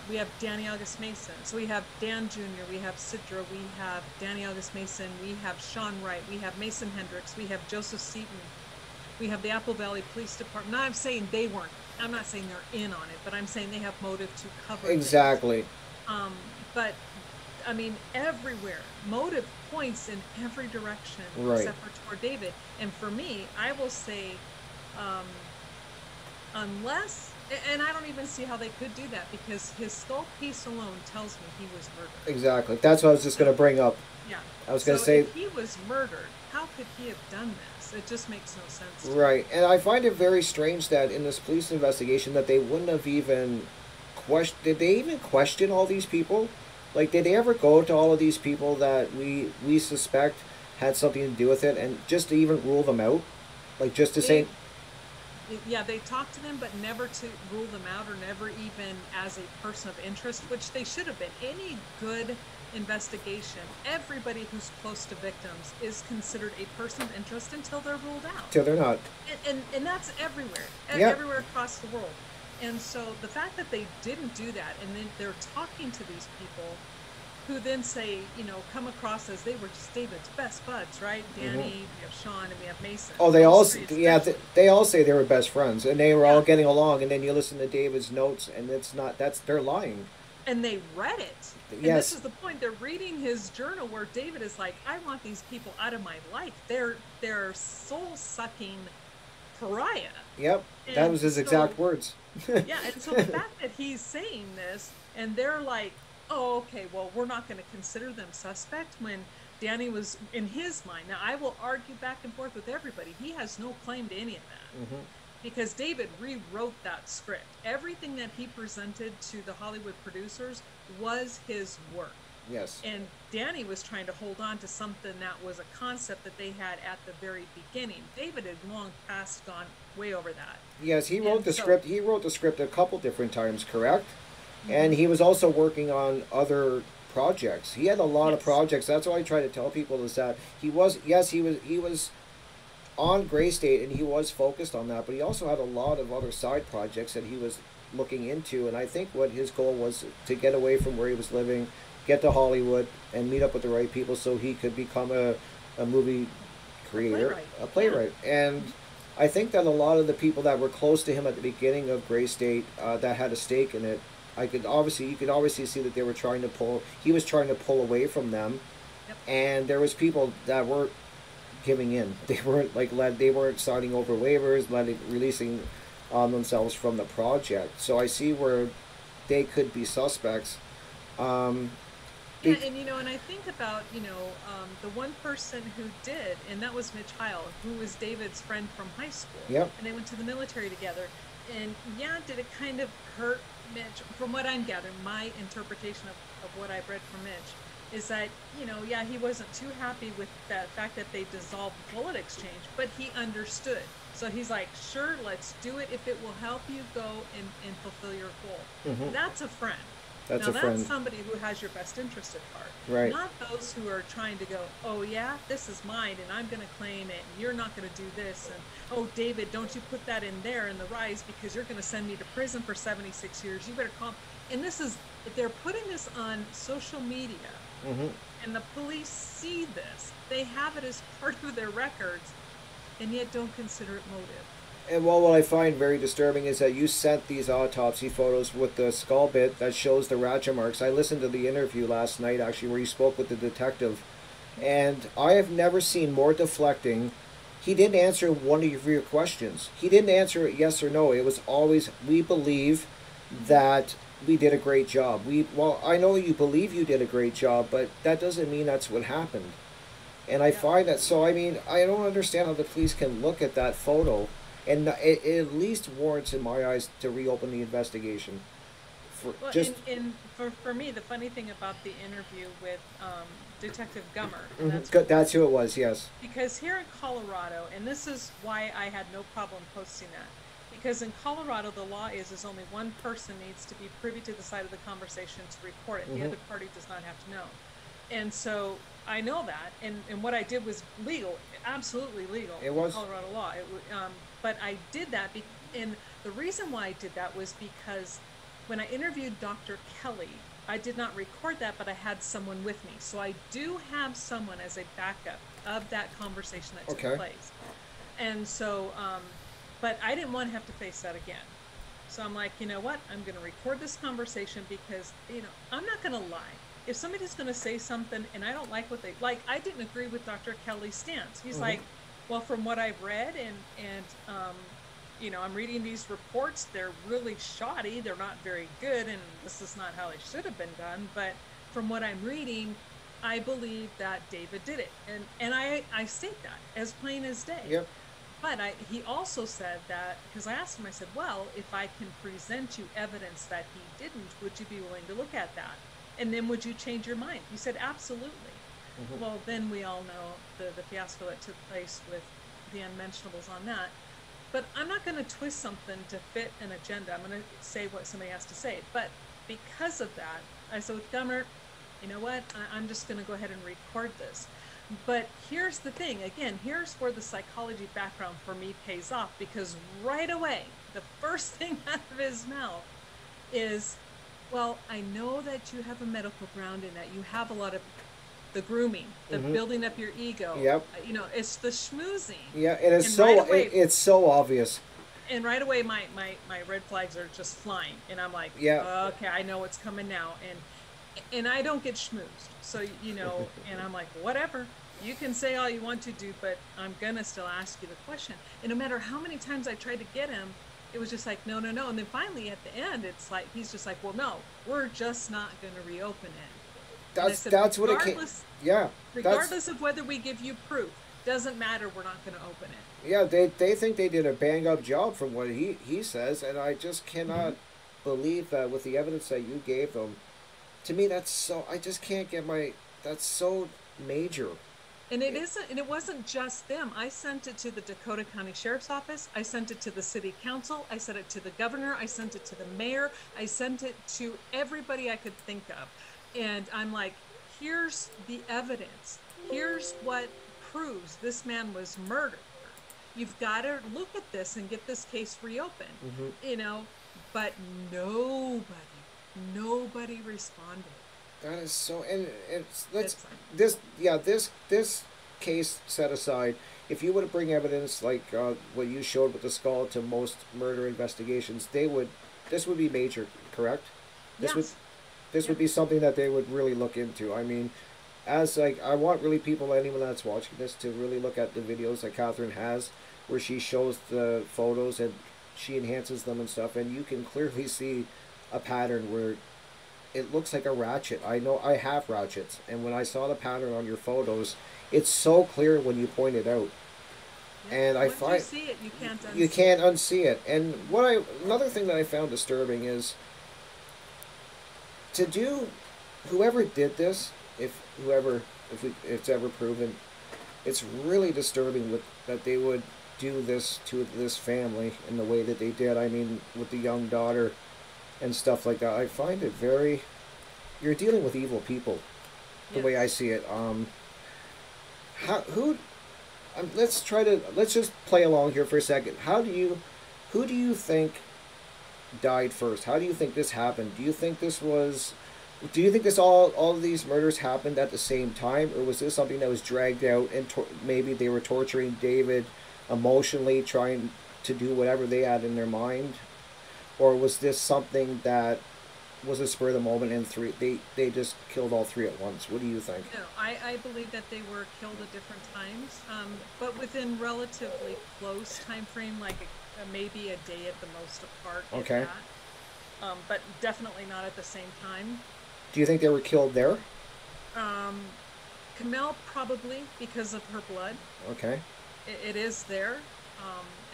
We have Danny August Mason. So we have Dan Jr., we have Sidra, we have Danny August Mason, we have Sean Wright, we have Mason Hendricks, we have Joseph Seaton, we have the Apple Valley Police Department. Now I'm saying they weren't, I'm not saying they're in on it, but I'm saying they have motive to cover Exactly. things. But I mean, everywhere, motive points in every direction Right. except for toward David. And for me, I will say, um, unless, and I don't even see how they could do that because his skull piece alone tells me he was murdered. Exactly. That's what I was just going to bring up. Yeah. I was So going to say. if he was murdered, how could he have done this? It just makes no sense to me. Right, and I find it very strange that in this police investigation that they wouldn't have even question. Did they even question all these people? Like, did they ever go to all of these people that we suspect had something to do with it, and just to even rule them out? Like, just to say, Yeah, they talked to them, but never to rule them out or never even as a person of interest, which they should have been. Any good investigation, everybody who's close to victims is considered a person of interest until they're ruled out. till they're not. And that's everywhere, Yeah. everywhere across the world. And so the fact that they didn't do that, and then they're talking to these people who then say, come across as they were just David's best buds, right? Danny, we have Sean, and we have Mason. Oh, they Those all, three yeah, especially. they all say they were best friends, and they were all Yeah. getting along. And then you listen to David's notes, and it's not. They're lying. And they read it. And Yes. this is the point. They're reading his journal where David is like, I want these people out of my life. They're soul sucking pariah. Yep, that And was his so, exact words. yeah, and so the fact that he's saying this and they're like, oh, okay, well, we're not going to consider them suspect when Danny was in his mind. Now, I will argue back and forth with everybody. He has no claim to any of that. Hmm. Because David rewrote that script. Everything that he presented to the Hollywood producers was his work. Yes. And Danny was trying to hold on to something that was a concept that they had at the very beginning. David had long past gone way over that. Yes, he wrote And the so, script. He wrote the script a couple different times, correct? And hmm, he was also working on other projects. He had a lot of yes. projects. That's what I try to tell people is that he was, yes, he was on Gray State and he was focused on that, but he also had a lot of other side projects that he was looking into. And I think what his goal was to get away from where he was living, get to Hollywood, and meet up with the right people so he could become a movie A creator, playwright. a Yeah. playwright. And Hmm. I think that a lot of the people that were close to him at the beginning of Gray State that had a stake in it, you could obviously see that they were trying to pull. He was trying to pull away from them, Yep. and there was people that weren't giving in. They weren't they weren't signing over waivers, releasing themselves from the project. So I see where they could be suspects. Um, Yeah, be, and and I think about, the one person who did, and that was Michele, who was David's friend from high school, yep. and they went to the military together. And yeah, did it kind of hurt Mitch? From what I'm gathering, my interpretation of what I've read from Mitch is that, yeah, he wasn't too happy with the fact that they dissolved the bullet exchange, but he understood. So he's like, sure, let's do it if it will help you go and fulfill your goal. Hmm. That's a friend. That's Now a that's friend, somebody who has your best interest at heart, right? not those who are trying to go, oh yeah, this is mine and I'm going to claim it and you're not going to do this, and oh David, don't you put that in there in the rise because you're going to send me to prison for 76 years. You better calm. And this is, they're putting this on social media, Hmm. and the police see this. They have it as part of their records and yet don't consider it motive. And well, what I find very disturbing is that you sent these autopsy photos with the skull bit that shows the ratchet marks. I listened to the interview last night, actually, where you spoke with the detective, and I have never seen more deflecting. He didn't answer one of your questions. He didn't answer it yes or no. It was always, we believe Hmm. that we did a great job. Well, I know you believe you did a great job, but that doesn't mean that's what happened. And I Yep. find that, so I mean, I don't understand how the police can look at that photo, and it at least warrants, in my eyes, to reopen the investigation. For Well, just, and for me, the funny thing about the interview with Detective Gummer, and mhm, that's who it that's was, who it was. Yes. because here in Colorado, and this is why I had no problem posting that, because in Colorado the law is only one person needs to be privy to the side of the conversation to record it. The Hmm. other party does not have to know. And so I know that, and what I did was legal, absolutely legal It in was. Colorado law. But I did that, and the reason why I did that was because when I interviewed Dr. Kelly, I did not record that, but I had someone with me. So I do have someone as a backup of that conversation that took Okay. place. And so, but I didn't want to have to face that again. So I'm like, you know what? I'm going to record this conversation because, I'm not going to lie. If somebody's going to say something and I don't like what they like, I didn't agree with Dr. Kelly's stance. He's Hmm. like, well, from what I've read and I'm reading these reports, they're really shoddy. They're not very good, and this is not how they should have been done. But from what I'm reading, I believe that David did it, and I state that as plain as day. Yep. But he also said that, because I asked him, I said, well, if I can present you evidence that he didn't, would you be willing to look at that? And then would you change your mind? He said, absolutely. Hmm. Well, then we all know the fiasco that took place with the unmentionables on that. But I'm not going to twist something to fit an agenda. I'm going to say what somebody has to say. But because of that, I said with Gummer, you know what? I'm just going to go ahead and record this. But here's the thing, again, here's where the psychology background for me pays off, because right away, the first thing out of his mouth is, well, I know that you have a medical ground and that you have a lot of the grooming, the Hmm. building up your ego. Yep. It's the schmoozing. Yeah. It is And right so. away, It's so obvious. my red flags are just flying. And I'm like, Yeah. okay, I know what's coming now. And I don't get schmoozed. So, and I'm like, whatever. You can say all you want to do, but I'm gonna still ask you the question. And no matter how many times I tried to get him, it was just like, no, no, no. And then finally at the end, it's like, he's just like, well, no, we're just not gonna reopen it. And I said, That's what it came. Yeah. That's regardless of whether we give you proof, doesn't matter, we're not gonna open it. Yeah. They think they did a bang up job from what he says, and I just Mm-hmm. cannot believe that with the evidence that you gave them, to me, that's so, I just can't get my, that's so major. And it isn't, and it wasn't just them. I sent it to the Dakota County Sheriff's Office. I sent it to the city council. I sent it to the governor. I sent it to the mayor. I sent it to everybody I could think of. And I'm like, here's the evidence. Here's what proves this man was murdered. You've got to look at this and get this case reopened, you know, but nobody responded. That is so, and let's It's this case set aside. If you were to bring evidence like what you showed with the skull to most murder investigations, this would be major, correct? This would yes. this would be something that they would really look into. I mean, as like I want really people, anyone that's watching this, to really look at the videos that Catherine has, where she shows the photos and she enhances them and stuff, and you can clearly see a pattern where it looks like a ratchet. I know I have ratchets, and when I saw the pattern on your photos, it's so clear when you point it out. And I Once find you see it, you can't unsee you can't unsee it. And another thing that I found disturbing is to do, whoever did this, if it's ever proven, it's really disturbing that they would do this to this family in the way that they did. I mean, with the young daughter and stuff like that. I find it very, you're dealing with evil people, the way I see it. Let's just play along here for a second. Who do you think died first? How do you think this happened? Do you think this all of these murders happened at the same time, or was this something that was dragged out and maybe they were torturing David emotionally, trying to do whatever they had in their mind? Or was this something that was a spur of the moment and they just killed all three at once? What do you think? No, I believe that they were killed at different times, but within relatively close time frame, like maybe a day at the most apart. Okay. But definitely not at the same time. Do you think they were killed there? Kamel probably because of her blood. Okay. It is there,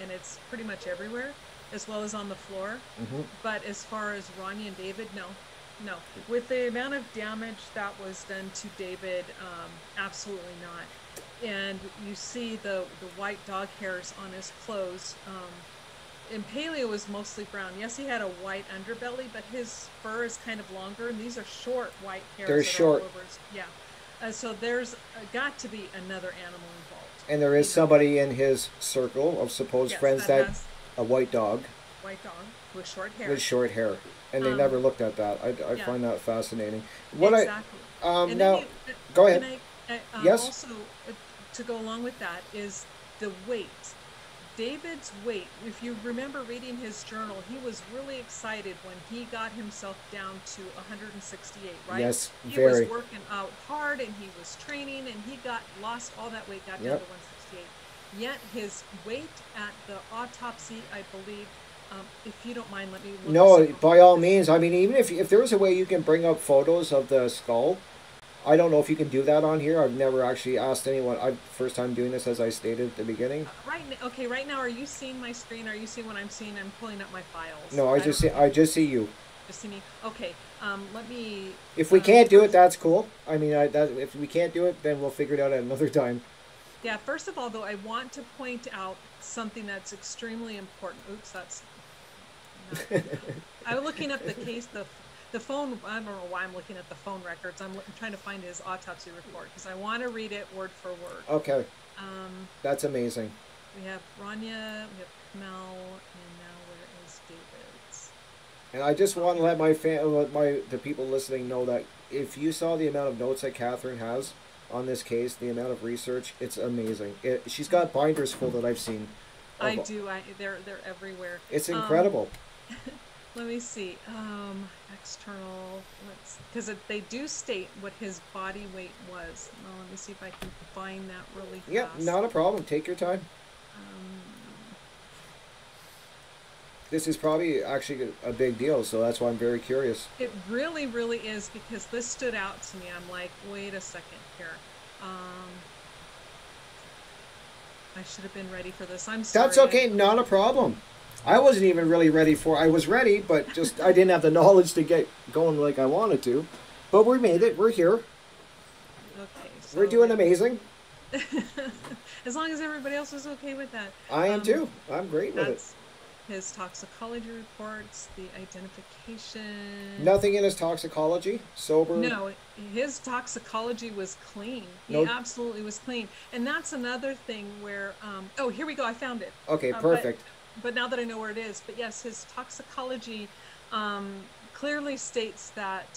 and it's pretty much everywhere, as well as on the floor. But as far as Ronnie and David, no. With the amount of damage that was done to David, absolutely not. And you see the white dog hairs on his clothes. And Paleo was mostly brown. Yes, he had a white underbelly, but his fur is kind of longer, and these are short white hairs. They're short. All over his, yeah. So there's got to be another animal involved. And there is somebody in his circle of supposed friends that a white dog. White dog with short hair. With short hair, and they never looked at that. I find that fascinating. Exactly. Now, go ahead. Yes. Also, to go along with that is the weight. David's weight. If you remember reading his journal, he was really excited when he got himself down to 168. Right? Yes, he very. was working out hard and he was training, and he lost all that weight, got down to 168. Yet his weight at the autopsy, I believe. If you don't mind, let me look. No, by all means. I mean, even if there was a way you can bring up photos of the skull, I don't know if you can do that on here. I've never actually asked anyone. First time doing this, as I stated at the beginning. Right now, are you seeing my screen? Are you seeing what I'm seeing? I'm pulling up my files. No, I just see you. Just see me. Okay. Let me. If we can't do it, that's cool. I mean, if we can't do it, then we'll figure it out at another time. Yeah. First of all, though, I want to point out something that's extremely important. Oops, that's. I'm looking up the case. The phone, I don't know why I'm looking at the phone records. I'm trying to find his autopsy report because I want to read it word for word. Okay. That's amazing. We have Rania, we have Kamel, and now where is David's? And I just want to let the people listening know that if you saw the amount of notes that Catherine has on this case, the amount of research, it's amazing. She's got binders full that I've seen. I do. They're everywhere. It's incredible. Let me see. External. Because they do state what his body weight was. Well, let me see if I can find that really fast. Yeah, not a problem. Take your time. This is probably actually a big deal, so that's why I'm very curious. It really, really is, because this stood out to me. I'm like, wait a second here. I should have been ready for this. I'm sorry. That's okay. Not a problem. I wasn't even really ready I was ready, but just I didn't have the knowledge to get going like I wanted to. But we made it. We're here. Okay, We're so doing amazing. as long as everybody else is okay with that. I am too. I'm great with it. That's his toxicology reports, the identification. Nothing in his toxicology. Sober. No, his toxicology was clean. He No. absolutely was clean. And that's another thing where, oh, here we go. I found it. Okay, Uh, but, perfect. but now that I know where it is, but yes, his toxicology um, clearly states that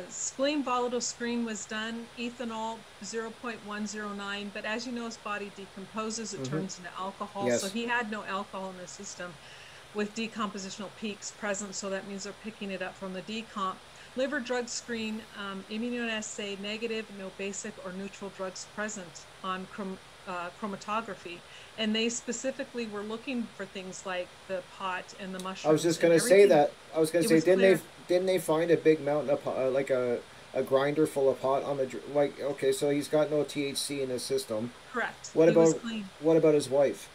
spleen volatile screen was done, ethanol 0.109, but as you know, his body decomposes, it turns into alcohol. Yes. So he had no alcohol in his system with decompositional peaks present, so that means they're picking it up from the decomp. Liver drug screen, immunoassay negative, no basic or neutral drugs present on chromatography. And they specifically were looking for things like the pot and the mushrooms. I was just gonna say that. I was gonna say, clear. didn't they find a big mountain of like a grinder full of pot on the like? Okay, so he's got no THC in his system. Correct. What He was about clean. what about his wife?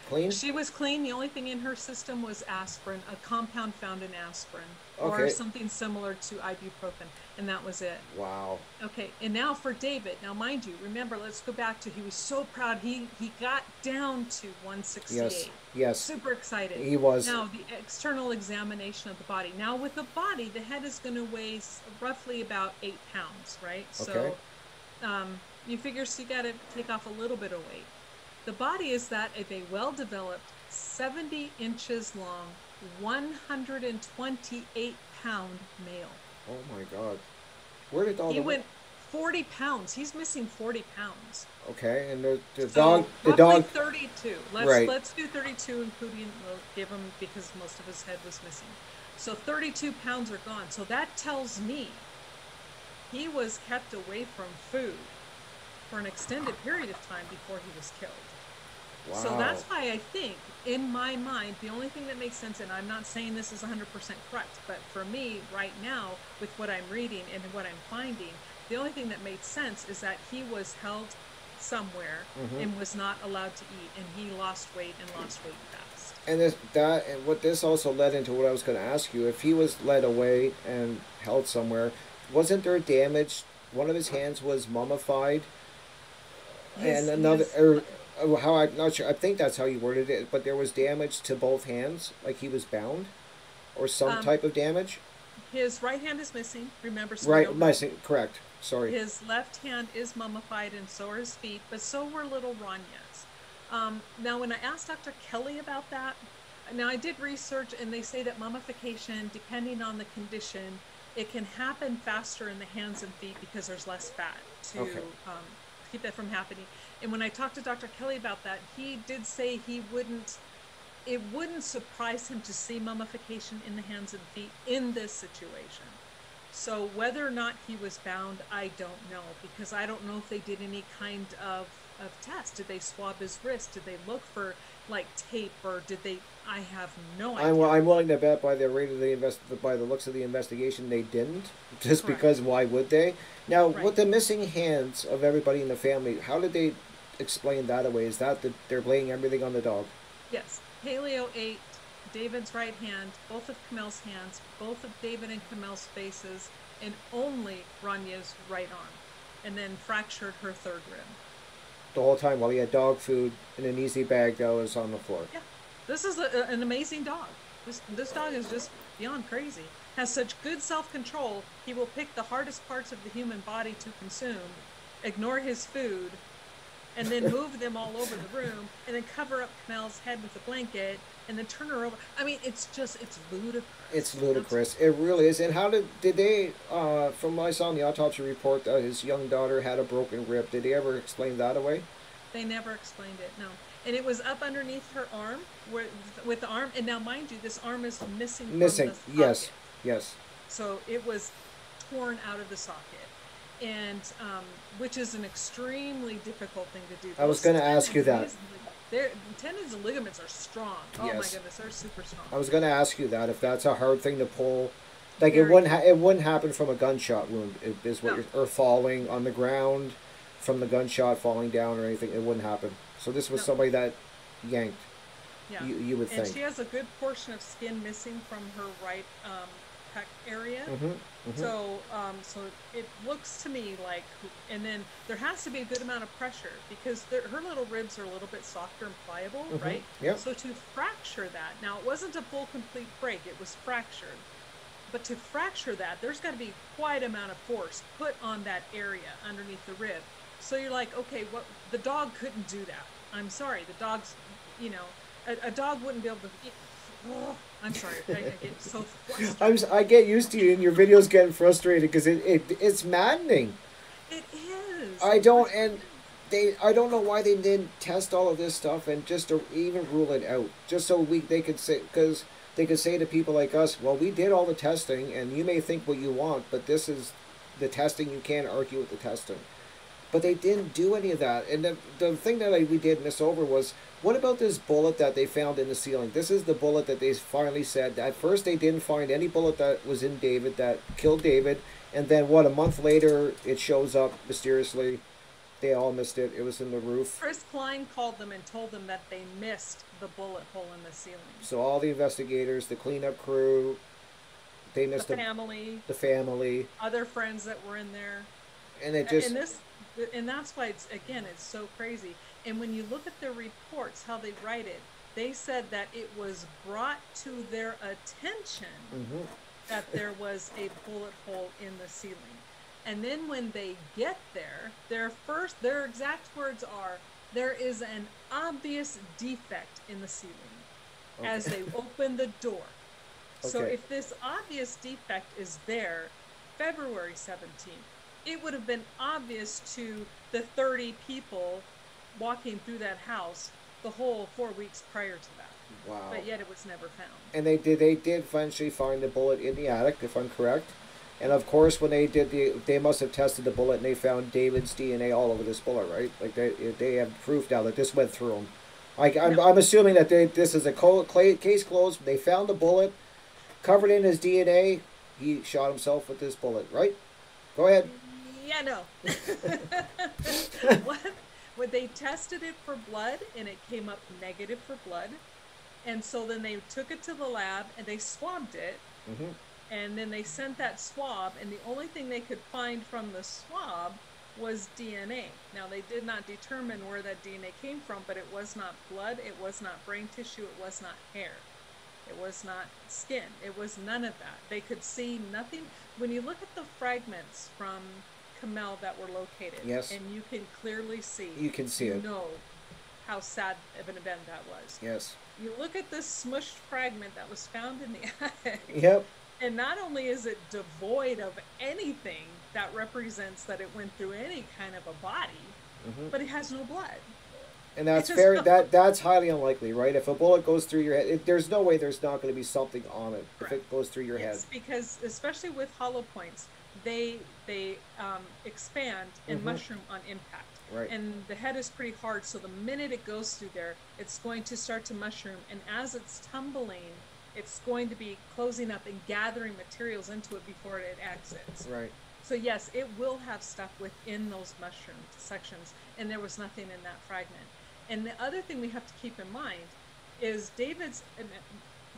Clean? She was clean. The only thing in her system was aspirin, a compound found in aspirin, or Okay. something similar to ibuprofen, and that was it. Wow. Okay, and now for David. Now, mind you, remember, let's go back to he was so proud. He got down to 168. Yes. Yes. Super excited. He was. Now, the external examination of the body. Now, with the body, the head is going to weigh roughly about 8 pounds, right? Okay. So you figure so you got to take off a little bit of weight. The body is that of a well-developed, 70 inches long, 128-pound male. Oh my God. Where did all He the went 40 pounds. He's missing 40 pounds. Okay, and the So the roughly dog. 32. Right. Let's do 32, including we'll give him because most of his head was missing. So 32 pounds are gone. So that tells me he was kept away from food for an extended period of time before he was killed. Wow. So that's why I think, in my mind, the only thing that makes sense, and I'm not saying this is 100% correct, but for me, right now, with what I'm reading and what I'm finding, the only thing that made sense is that he was held somewhere and was not allowed to eat, and he lost weight fast. And what this also led into what I was going to ask you. If he was led away and held somewhere, wasn't there damage? One of his hands was mummified, and another, how I'm not sure. I think that's how you worded it. But there was damage to both hands, like he was bound, or some type of damage. His right hand is missing. Remember, so Right, missing. Correct. Sorry. his left hand is mummified, and so are his feet, but so were little Ranya's. Now, when I asked Dr. Kelly about that, now I did research, and they say that mummification, depending on the condition, it can happen faster in the hands and feet because there's less fat to keep that from happening. And when I talked to Dr. Kelly about that, he did say it wouldn't surprise him to see mummification in the hands and feet in this situation. So whether or not he was bound, I don't know, because I don't know if they did any kind of test. Did they swab his wrist? Did they look for like tape, or did they? I have no idea. I'm willing to bet by the rate of by the looks of the investigation, they didn't. Just Correct. because why would they? Now, Right. with the missing hands of everybody in the family, how did they explain that away? Is that they're blaming everything on the dog? Yes, Paleo ate David's right hand, both of Kamel's hands, both of David and Kamel's faces, and only Ranya's right arm, and then fractured her third rib. The whole time while he had dog food in an easy bag that was on the floor. Yeah, this is an amazing dog. This dog is just beyond crazy. Has such good self-control, he will pick the hardest parts of the human body to consume, ignore his food, and then move them all over the room, and then cover up Kamel's head with a blanket, and then turn her over. I mean, it's ludicrous. It's ludicrous. It really is. And how did they, from what I saw in the autopsy report, that his young daughter had a broken rib. Did they ever explain that away? They never explained it, no. And it was up underneath her arm, with the arm, and now mind you, this arm is missing from the socket. Yes. So it was torn out of the socket. And which is an extremely difficult thing to do. I was going to ask you that. Tendons and ligaments are strong. Oh Yes. my goodness, they're super strong. I was going to ask you that, if that's a hard thing to pull. Like, Very. it wouldn't happen from a gunshot wound, is what No. or falling on the ground from the gunshot, falling down or anything. It wouldn't happen. So this was No. somebody that yanked. Yeah. You would And think. she has a good portion of skin missing from her right pec area. Mm-hmm. So it looks to me like, and then there has to be a good amount of pressure because her little ribs are a little bit softer and pliable, Mm-hmm. right? Yep. So to fracture that, now it wasn't a full complete break, it was fractured. But to fracture that, there's got to be quite amount of force put on that area underneath the rib. So you're like, okay, what the dog couldn't do that. I'm sorry, the dog's, you know, a dog wouldn't be able to. Oh, I'm sorry, I get so frustrated. I get used to you and your videos getting frustrated because it's maddening. It is. I It don't really and is. I don't know why they didn't test all of this stuff and just to even rule it out, just so they could say, because they could say to people like us, well, we did all the testing, and you may think what you want, but this is the testing. You can't argue with the testing. But they didn't do any of that. And the thing that we did miss over was, what about this bullet that they found in the ceiling? This is the bullet that they finally said. At first, they didn't find any bullet that was in David that killed David. And then, what, a month later, it shows up mysteriously. They all missed it. It was in the roof. Chris Klein called them and told them that they missed the bullet hole in the ceiling. So all the investigators, the cleanup crew, they The missed family, the family. other friends that were in there. And it just... And this, and that's why it's, again, it's so crazy. And when you look at their reports, how they write it, they said that it was brought to their attention Mm-hmm. that there was a bullet hole in the ceiling. And then when they get there, their exact words are, there is an obvious defect in the ceiling, Okay. as they open the door. So Okay. if this obvious defect is there February 17th, it would have been obvious to the 30 people walking through that house the whole 4 weeks prior to that. Wow. But yet it was never found. And they did eventually find the bullet in the attic, if I'm correct. And of course, when they did they must have tested the bullet and they found David's DNA all over this bullet, right? Like they have proof now that this went through them. I'm assuming that this is a case closed. They found the bullet covered in his DNA. He shot himself with this bullet, right? Go ahead. Yeah, no. What? When they tested it for blood and it came up negative for blood, and so then they took it to the lab and they swabbed it, Mm-hmm. and then they sent that swab, and the only thing they could find from the swab was DNA. Now, they did not determine where that DNA came from, but it was not blood, it was not brain tissue, it was not hair, it was not skin, it was none of that. They could see nothing. When you look at the fragments from Kamel that were located, Yes. and you can clearly see, You can see it. know how sad of an event that was. Yes. You look at this smushed fragment that was found in the attic, Yep. and not only is it devoid of anything that represents that it went through any kind of a body, Mm-hmm. but it has no blood. And that's It has very no- that's highly unlikely, right? If a bullet goes through your head, there's no way there's not going to be something on it if Correct. it goes through your Yes, head. because especially with hollow points, they expand and Mhm. mushroom on impact. Right. And the head is pretty hard, so the minute it goes through there, it's going to start to mushroom, and as it's tumbling, it's going to be closing up and gathering materials into it before it exits. Right. So yes, it will have stuff within those mushroom sections, and there was nothing in that fragment. And the other thing we have to keep in mind is David's,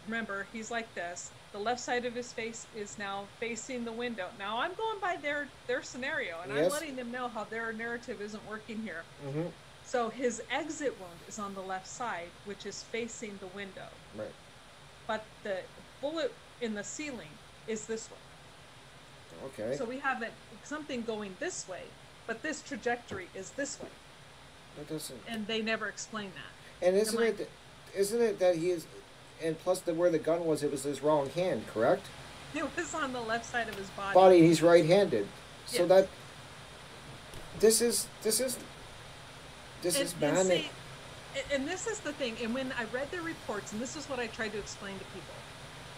remember, he's like this. The left side of his face is now facing the window. Now I'm going by their scenario, and Yes. I'm letting them know how their narrative isn't working here. Mm-hmm. So his exit wound is on the left side, which is facing the window. Right. But the bullet in the ceiling is this way. Okay. So we have something going this way, but this trajectory is this way. That doesn't. And they never explain that. And isn't it that he is, and plus where the gun was, it was his wrong hand, correct? It was on the left side of his body. He's right-handed, so Yes. that this is And maddening. see, and this is the thing. And when I read the reports, and this is what I tried to explain to people.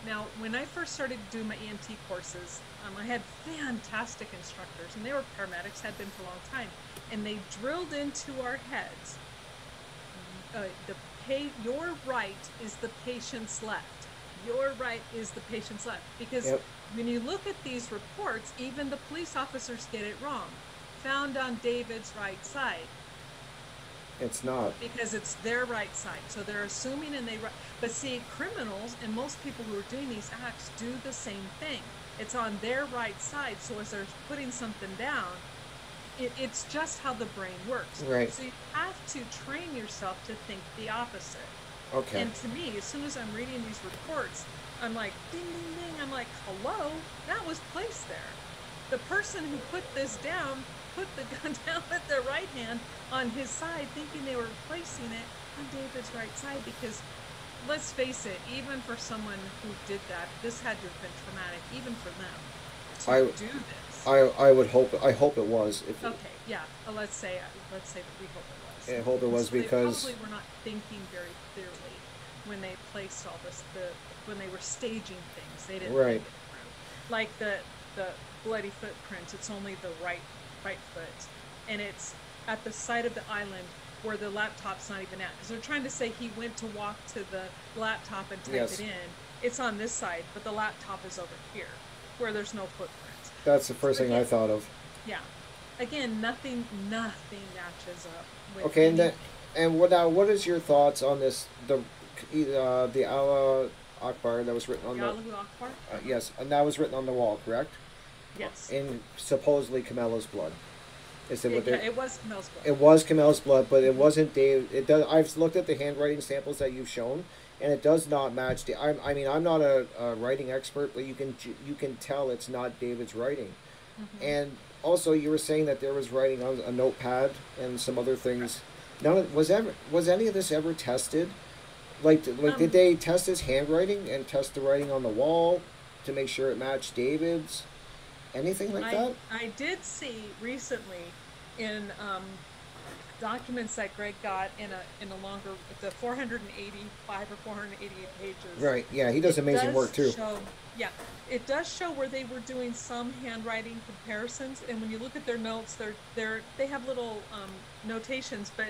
Now, when I first started doing my EMT courses, I had fantastic instructors, and they were paramedics, had been for a long time, and they drilled into our heads. Your right is the patient's left. Your right is the patient's left. Because Yep. when you look at these reports, even the police officers get it wrong. Found on David's right side. It's not. because it's their right side. So they're assuming but see, criminals and most people who are doing these acts do the same thing. It's on their right side. So as they're putting something down, it's just how the brain works. Right. So you have to train yourself to think the opposite. Okay. And to me, as soon as I'm reading these reports, I'm like, ding, ding, ding. I'm like, hello, that was placed there. The person who put this down put the gun down with their right hand on his side, thinking they were placing it on David's right side. Because let's face it, even for someone who did that, this had to have been traumatic, even for them, I to do this. I would hope. I hope it was. If Okay, yeah. Let's say that we hope it was. I hope it was, So because they probably were not thinking very clearly when they placed all this. When they were staging things, they didn't right. think it through. Like the bloody footprints. It's only the right foot, and it's at the side of the island where the laptop's not even at, because they're trying to say he went to walk to the laptop and type Yes. it in. It's on this side, but the laptop is over here, where there's no footprint. That's the first So thing I again, thought of. yeah. Again, nothing matches up with Okay, and then, anything. and what now? What is your thoughts on this? The Allah Akbar that was written on the Allahu Akbar? yes, and that was written on the wall, correct? Yes. In supposedly Camilla's blood. Is it what Yeah, they? it was Mel's blood. It was Camilla's blood, but it Mhm. wasn't Dave. It does. I've looked at the handwriting samples that you've shown, and it does not match. I mean, I'm not a writing expert, but you can tell it's not David's writing. Mhm. And also, you were saying that there was writing on a notepad and some other things. Correct. Was any of this ever tested? Like did Um, they test his handwriting and test the writing on the wall to make sure it matched David's? Anything like that? I did see recently in documents that Greg got in a longer, the 485 or 488 pages. Right. Yeah, he does It amazing work does too. show, yeah, it does show where they were doing some handwriting comparisons, and when you look at their notes, they have little notations, but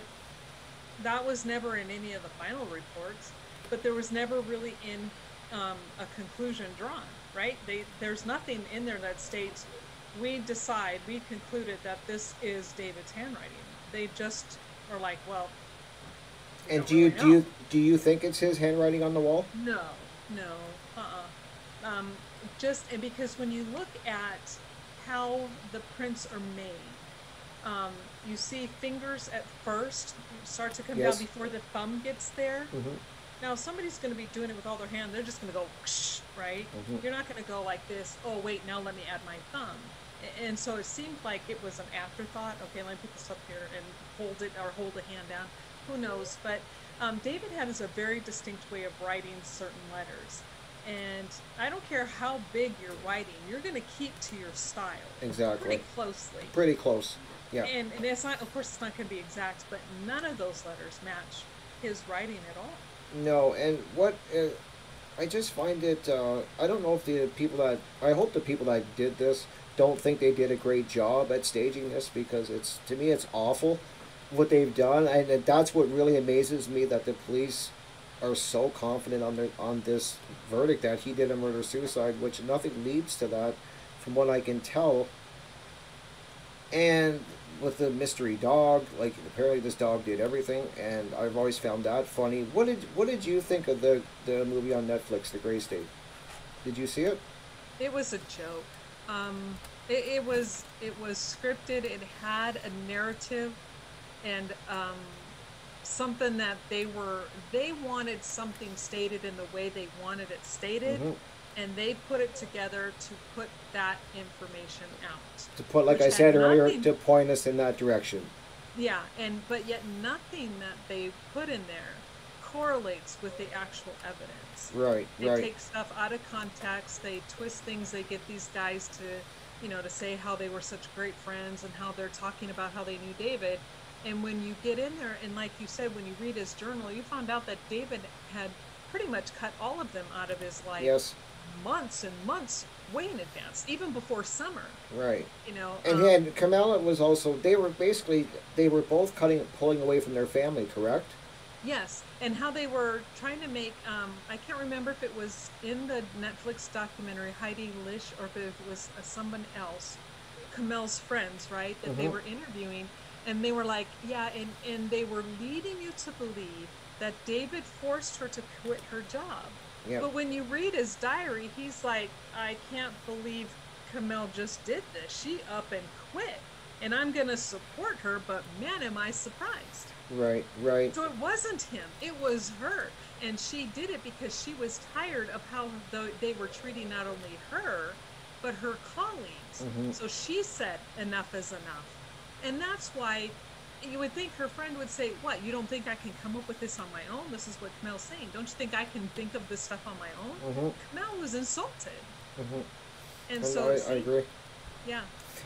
that was never in any of the final reports. But there was never really in a conclusion drawn, right? There's nothing in there that states we concluded that this is David's handwriting. They just are like, well, we And don't really know. do you think it's his handwriting on the wall? No, no, um, just and because when you look at how the prints are made, you see fingers at first start to come down Yes. before the thumb gets there. Mm-hmm. Now, if somebody's going to be doing it with all their hand, they're just going to go, whoosh, right? Mm-hmm. You're not going to go like this. Oh, wait, now let me add my thumb. And so it seemed like it was an afterthought. Okay, let me put this up here and hold it or hold the hand down. Who knows? But David has a very distinct way of writing certain letters. And I don't care how big you're writing, you're going to keep to your style Exactly. pretty closely. Pretty close. Yeah. And it's not, of course, it's not going to be exact, but none of those letters match his writing at all. No, and what I just find it. I don't know if the people that I hope the people that did this don't think they did a great job at staging this, because it's, to me, it's awful what they've done, and that's what really amazes me, that the police are so confident on this verdict that he did a murder suicide, which nothing leads to that, from what I can tell. And with the mystery dog, like, apparently this dog did everything, and I've always found that funny. What did you think of the movie on Netflix, The Gray State? Did you see it? It was a joke. It was scripted. It had a narrative, and something that they wanted something stated in the way they wanted it stated, Mm-hmm. and they put it together to put that information out, To put, like which I had said earlier, nothing. to point us in that direction. Yeah, and but yet nothing that they put in there correlates with the actual evidence. Right, They right. take stuff out of context, they twist things, they get these guys to, to say how they were such great friends and how they're talking about how they knew David. And when you get in there, and like you said, when you read his journal, you found out that David had pretty much cut all of them out of his life Yes, months and months way in advance, even before summer. right. You know, And Kamala was also, they were both pulling away from their family, correct? yes, and how they were trying to make, I can't remember if it was in the Netflix documentary Heidi Lish or if it was someone else, Kamel's friends, right, that they Mm-hmm. were interviewing, And they were like, yeah, and they were leading you to believe that David forced her to quit her job. Yeah. But when you read his diary, he's like, I can't believe Camille just did this. She up and quit. And I'm going to support her, but man, am I surprised. Right. Right. So it wasn't him, it was her. And she did it because she was tired of how they were treating not only her, but her colleagues. Mm-hmm. So she said, enough is enough. And that's why you would think her friend would say, what, you don't think I can come up with this on my own? This is what Camille's saying. Don't you think I can think of this stuff on my own? Mm-hmm. Camille was insulted. Mm-hmm. And so, I agree. Yeah.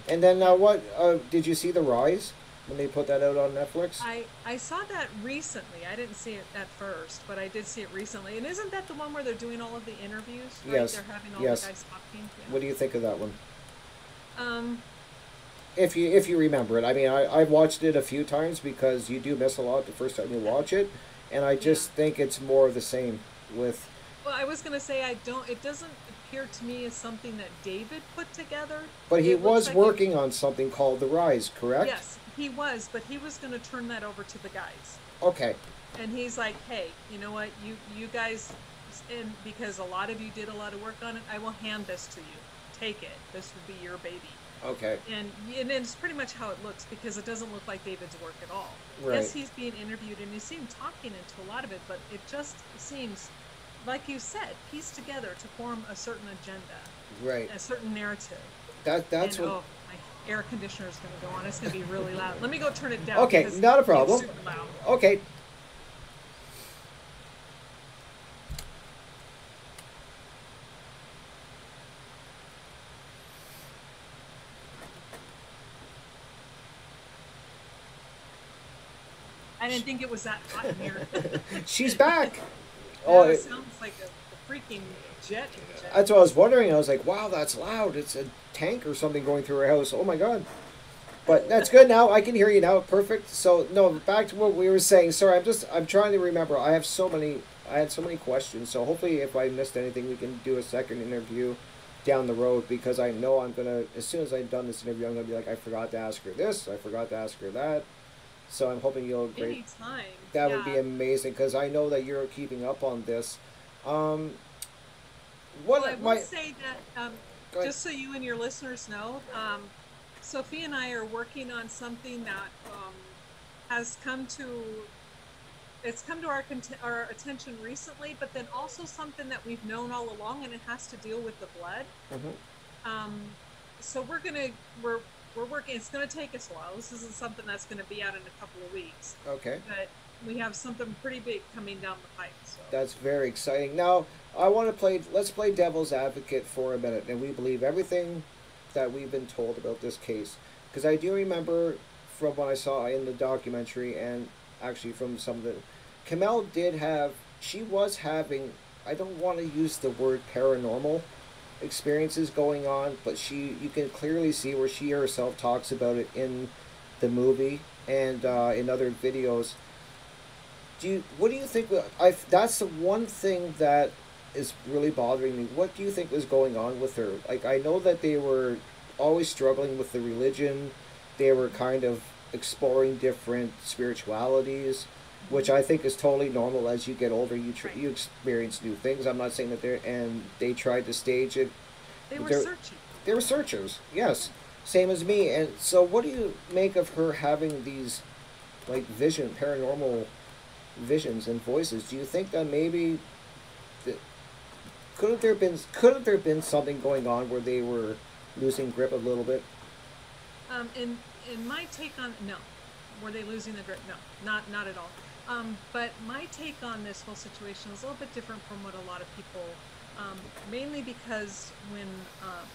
And then what did you see The Rise when they put that out on Netflix? I saw that recently. I didn't see it at first, but I did see it recently. And isn't that the one where they're doing all of the interviews? Right? Yes. They're having all Yes. the guys talking. Yeah. What do you think of that one? Um, If you remember it, I mean, I've watched it a few times because you do miss a lot the first time you watch it, and I just think it's more of the same with. well, I was going to say it doesn't appear to me as something that David put together. But he It looks was like working on something called The Rise, correct? Yes, he was, but he was going to turn that over to the guys. Okay. And he's like, hey, you know what, you guys, and because a lot of you did a lot of work on it, I will hand this to you. Take it. This will be your baby. Okay. And it's pretty much how it looks, because it doesn't look like David's work at all. Right. Yes, he's being interviewed and you see him talking into a lot of it, but it just seems, like you said, pieced together to form a certain agenda. Right. A certain narrative. That's and, what. oh, my air conditioner is going to go on. It's going to be really loud. Let me go turn it down. Okay, not a problem. It's super loud. Okay. I didn't think it was that hot in here. She's back. Oh, it sounds like a freaking jet engine. That's what I was wondering. I was like, wow, that's loud. It's a tank or something going through her house. Oh my god. But that's good now. I can hear you now. Perfect. So no, back to what we were saying. Sorry, I'm trying to remember. I had so many questions. So hopefully if I missed anything, we can do a second interview down the road, because I know I'm gonna, as soon as I've done this interview, I'm gonna be like, I forgot to ask her this, I forgot to ask her that. So I'm hoping you'll agree. Anytime. That would be amazing, because I know that you're keeping up on this. Well, I will say that, just so you and your listeners know, Sophie and I are working on something that has come to our attention recently, but then also something that we've known all along, and it has to deal with the blood. Mm-hmm. So we're working. It's going to take us a while. This isn't something that's going to be out in a couple of weeks. Okay. But we have something pretty big coming down the pipe. So. That's very exciting. Now, let's play devil's advocate for a minute, and we believe everything that we've been told about this case. Because I do remember from what I saw in the documentary, and actually from some of the, Camille she was having, I don't want to use the word paranormal experiences going on, but you can clearly see where she herself talks about it in the movie and in other videos. What do you think? That's the one thing that is really bothering me. What do you think was going on with her? Like, I know that they were always struggling with the religion. They were kind of exploring different spiritualities, which I think is totally normal. As you get older, you experience new things. I'm not saying that they tried to stage it. They were searching. They were searchers, yes. Same as me. And so what do you make of her having these, like, paranormal visions and voices? Do you think that maybe couldn't there have been something going on where they were losing grip a little bit? In my take on, no. Were they losing the grip? No, not at all. But my take on this whole situation is a little bit different from what a lot of people, mainly because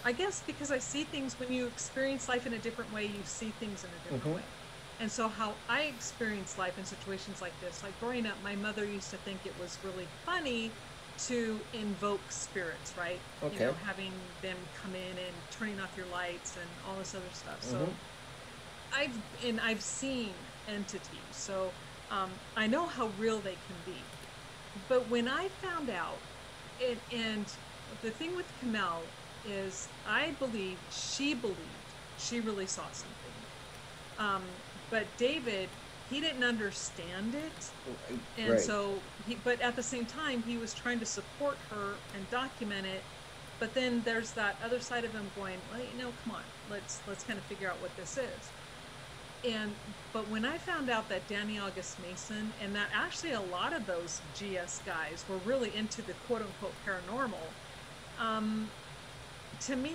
I guess because I see things, when you experience life in a different way, you see things in a different way. And so how I experience life in situations like this, like growing up, my mother used to think it was really funny to invoke spirits, right? Okay. You know, having them come in and turning off your lights and all this other stuff. So I've seen entities, so I know how real they can be. But when I found out, and the thing with Camille is, I believe she really saw something. Um, but David, he didn't understand it. And Right. so but at the same time, he was trying to support her and document it. But then there's that other side of him going, well, come on, let's kind of figure out what this is. And but when I found out that Danny August Mason and that actually a lot of those GS guys were really into the quote unquote paranormal, um, to me,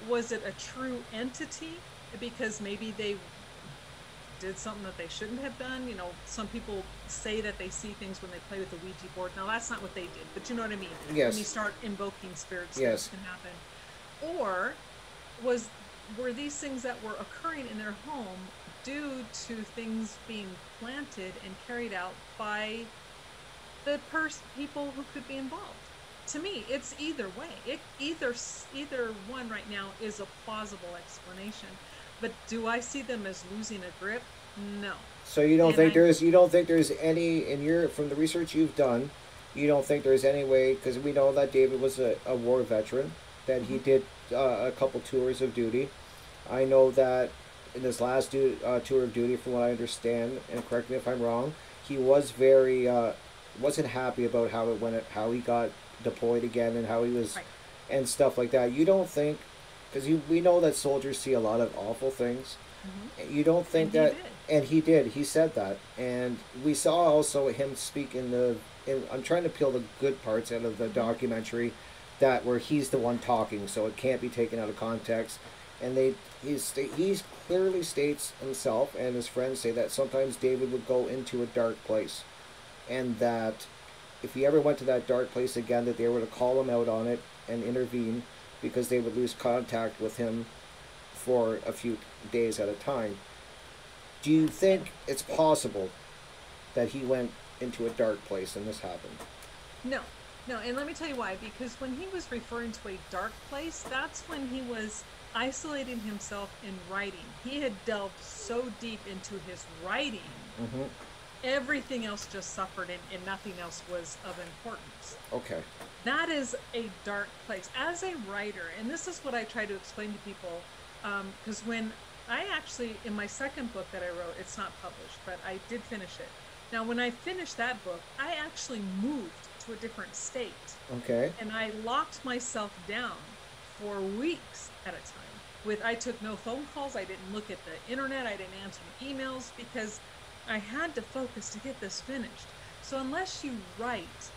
was it a true entity? Because maybe they did something that they shouldn't have done. Some people say that they see things when they play with the Ouija board. Now, that's not what they did, but you know what I mean? When you Yes. start invoking spirits, things Yes. can happen. Or was were these things that were occurring in their home due to things being planted and carried out by the people who could be involved? To me, it's either way. Either one right now is a plausible explanation. But do I see them as losing a grip? No. So you don't And think I there's any in your from the research you've done, you don't think there's any way, because we know that David was a war veteran, that he Mhm. did a couple tours of duty. I know that in his last tour of duty, from what I understand, and correct me if I'm wrong, he was very wasn't happy about how it went, how he got deployed again, and how he was, right. and stuff like that. You don't think, because we know that soldiers see a lot of awful things. Hmm. You don't And think he that, did. and he did. He said that, and we saw also him speak in the. I'm trying to peel the good parts out of the Hmm. documentary, that where he's the one talking, so it can't be taken out of context. And he's clearly states himself and his friends say that sometimes David would go into a dark place, and that if he ever went to that dark place again, that they were to call him out on it and intervene, because they would lose contact with him for a few days at a time. Do you And think it's possible that he went into a dark place and this happened? no, no. And let me tell you why. Because when he was referring to a dark place, that's when he was isolating himself in writing. He had delved so deep into his writing, Mm-hmm. everything else just suffered and nothing else was of importance. Okay. That is a dark place. As a writer, and this is what I try to explain to people, because when I actually, in my second book that I wrote, it's not published, but I did finish it. Now, when I finished that book, I actually moved to a different state Okay. and I locked myself down for weeks at a time. I took no phone calls, I didn't look at the internet, I didn't answer emails because I had to focus to get this finished. So unless you write,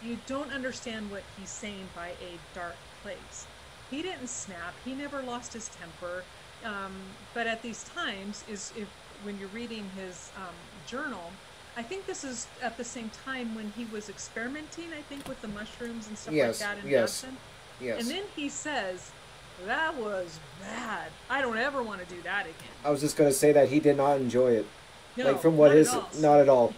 you don't understand what he's saying by a dark place. He didn't snap. He never lost his temper. But at these times, is if when you're reading his journal, I think this is at the same time when he was experimenting. I think with the mushrooms and stuff like Yes. that in Yes. absinthe. And Yes. then he says, "That was bad. I don't ever want to do that again." I was just gonna say that he did not enjoy it. Like, No, from what not at his, all. not at all.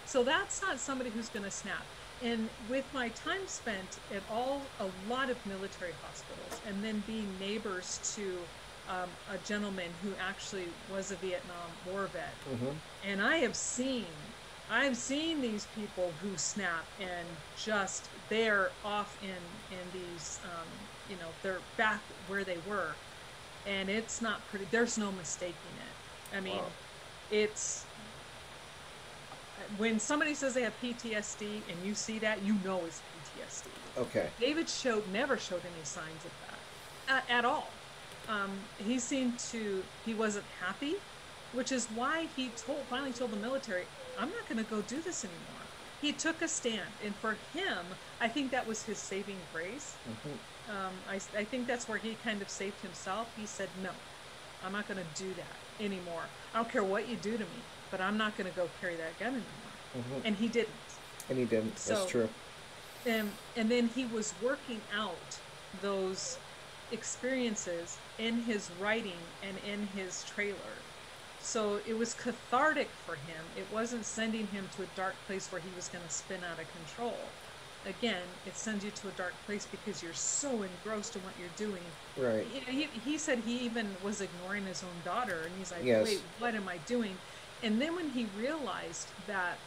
So that's not somebody who's going to snap. And with my time spent at a lot of military hospitals, and then being neighbors to a gentleman who actually was a Vietnam War vet, Mm-hmm. and I've seen these people who snap and just they're off in these, they're back where they were, and it's not pretty. There's no mistaking it. I mean, Wow. it's when somebody says they have PTSD and you see that, you know it's PTSD. Okay. David never showed any signs of that at all. He wasn't happy, which is why he finally told the military, "I'm not going to go do this anymore." He took a stand, and for him, I think that was his saving grace. Mm-hmm. I think that's where he kind of saved himself. He said, "No, I'm not going to do that anymore. I don't care what you do to me, but I'm not going to go carry that gun anymore." Mm-hmm. And he didn't. And he didn't. That's So, true. and then he was working out those experiences in his writing and in his trailer. So it was cathartic for him. It wasn't sending him to a dark place where he was going to spin out of control. Again, it sends you to a dark place because you're so engrossed in what you're doing. Right. He said he even was ignoring his own daughter, and he's like, Yes. "Wait, what am I doing?" And then when he realized that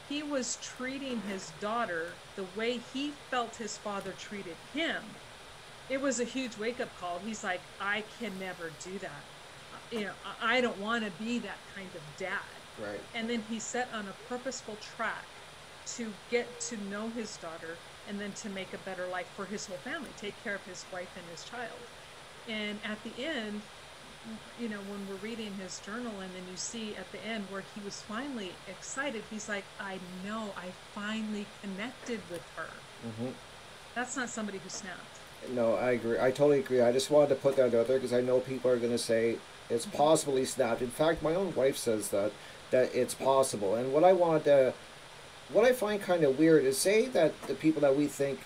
he was treating his daughter the way he felt his father treated him, it was a huge wake up call. He's like, "I can never do that. you know, I don't want to be that kind of dad. Right. And then he set on a purposeful track to get to know his daughter and then to make a better life for his whole family, take care of his wife and his child. And at the end, you know, when we're reading his journal and then you see at the end where he was finally excited, he's like, I know, I finally connected with her. Mm-hmm. That's not somebody who snapped. No, I agree. I totally agree. I just wanted to put that out there because I know people are going to say it's possible he snapped. In fact, my own wife says that it's possible. And what I find kind of weird is, say that the people that we think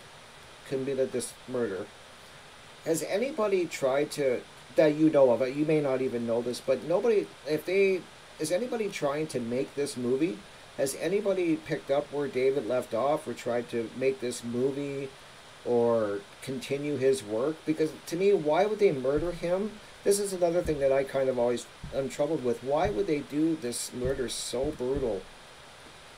committed this murder, has anybody tried to, that you know of, you may not even know this, but nobody, is anybody trying to make this movie? Has anybody picked up where David left off or tried to make this movie or continue his work? Because to me, why would they murder him? This is another thing that I kind of always am troubled with. Why would they do this murder so brutal?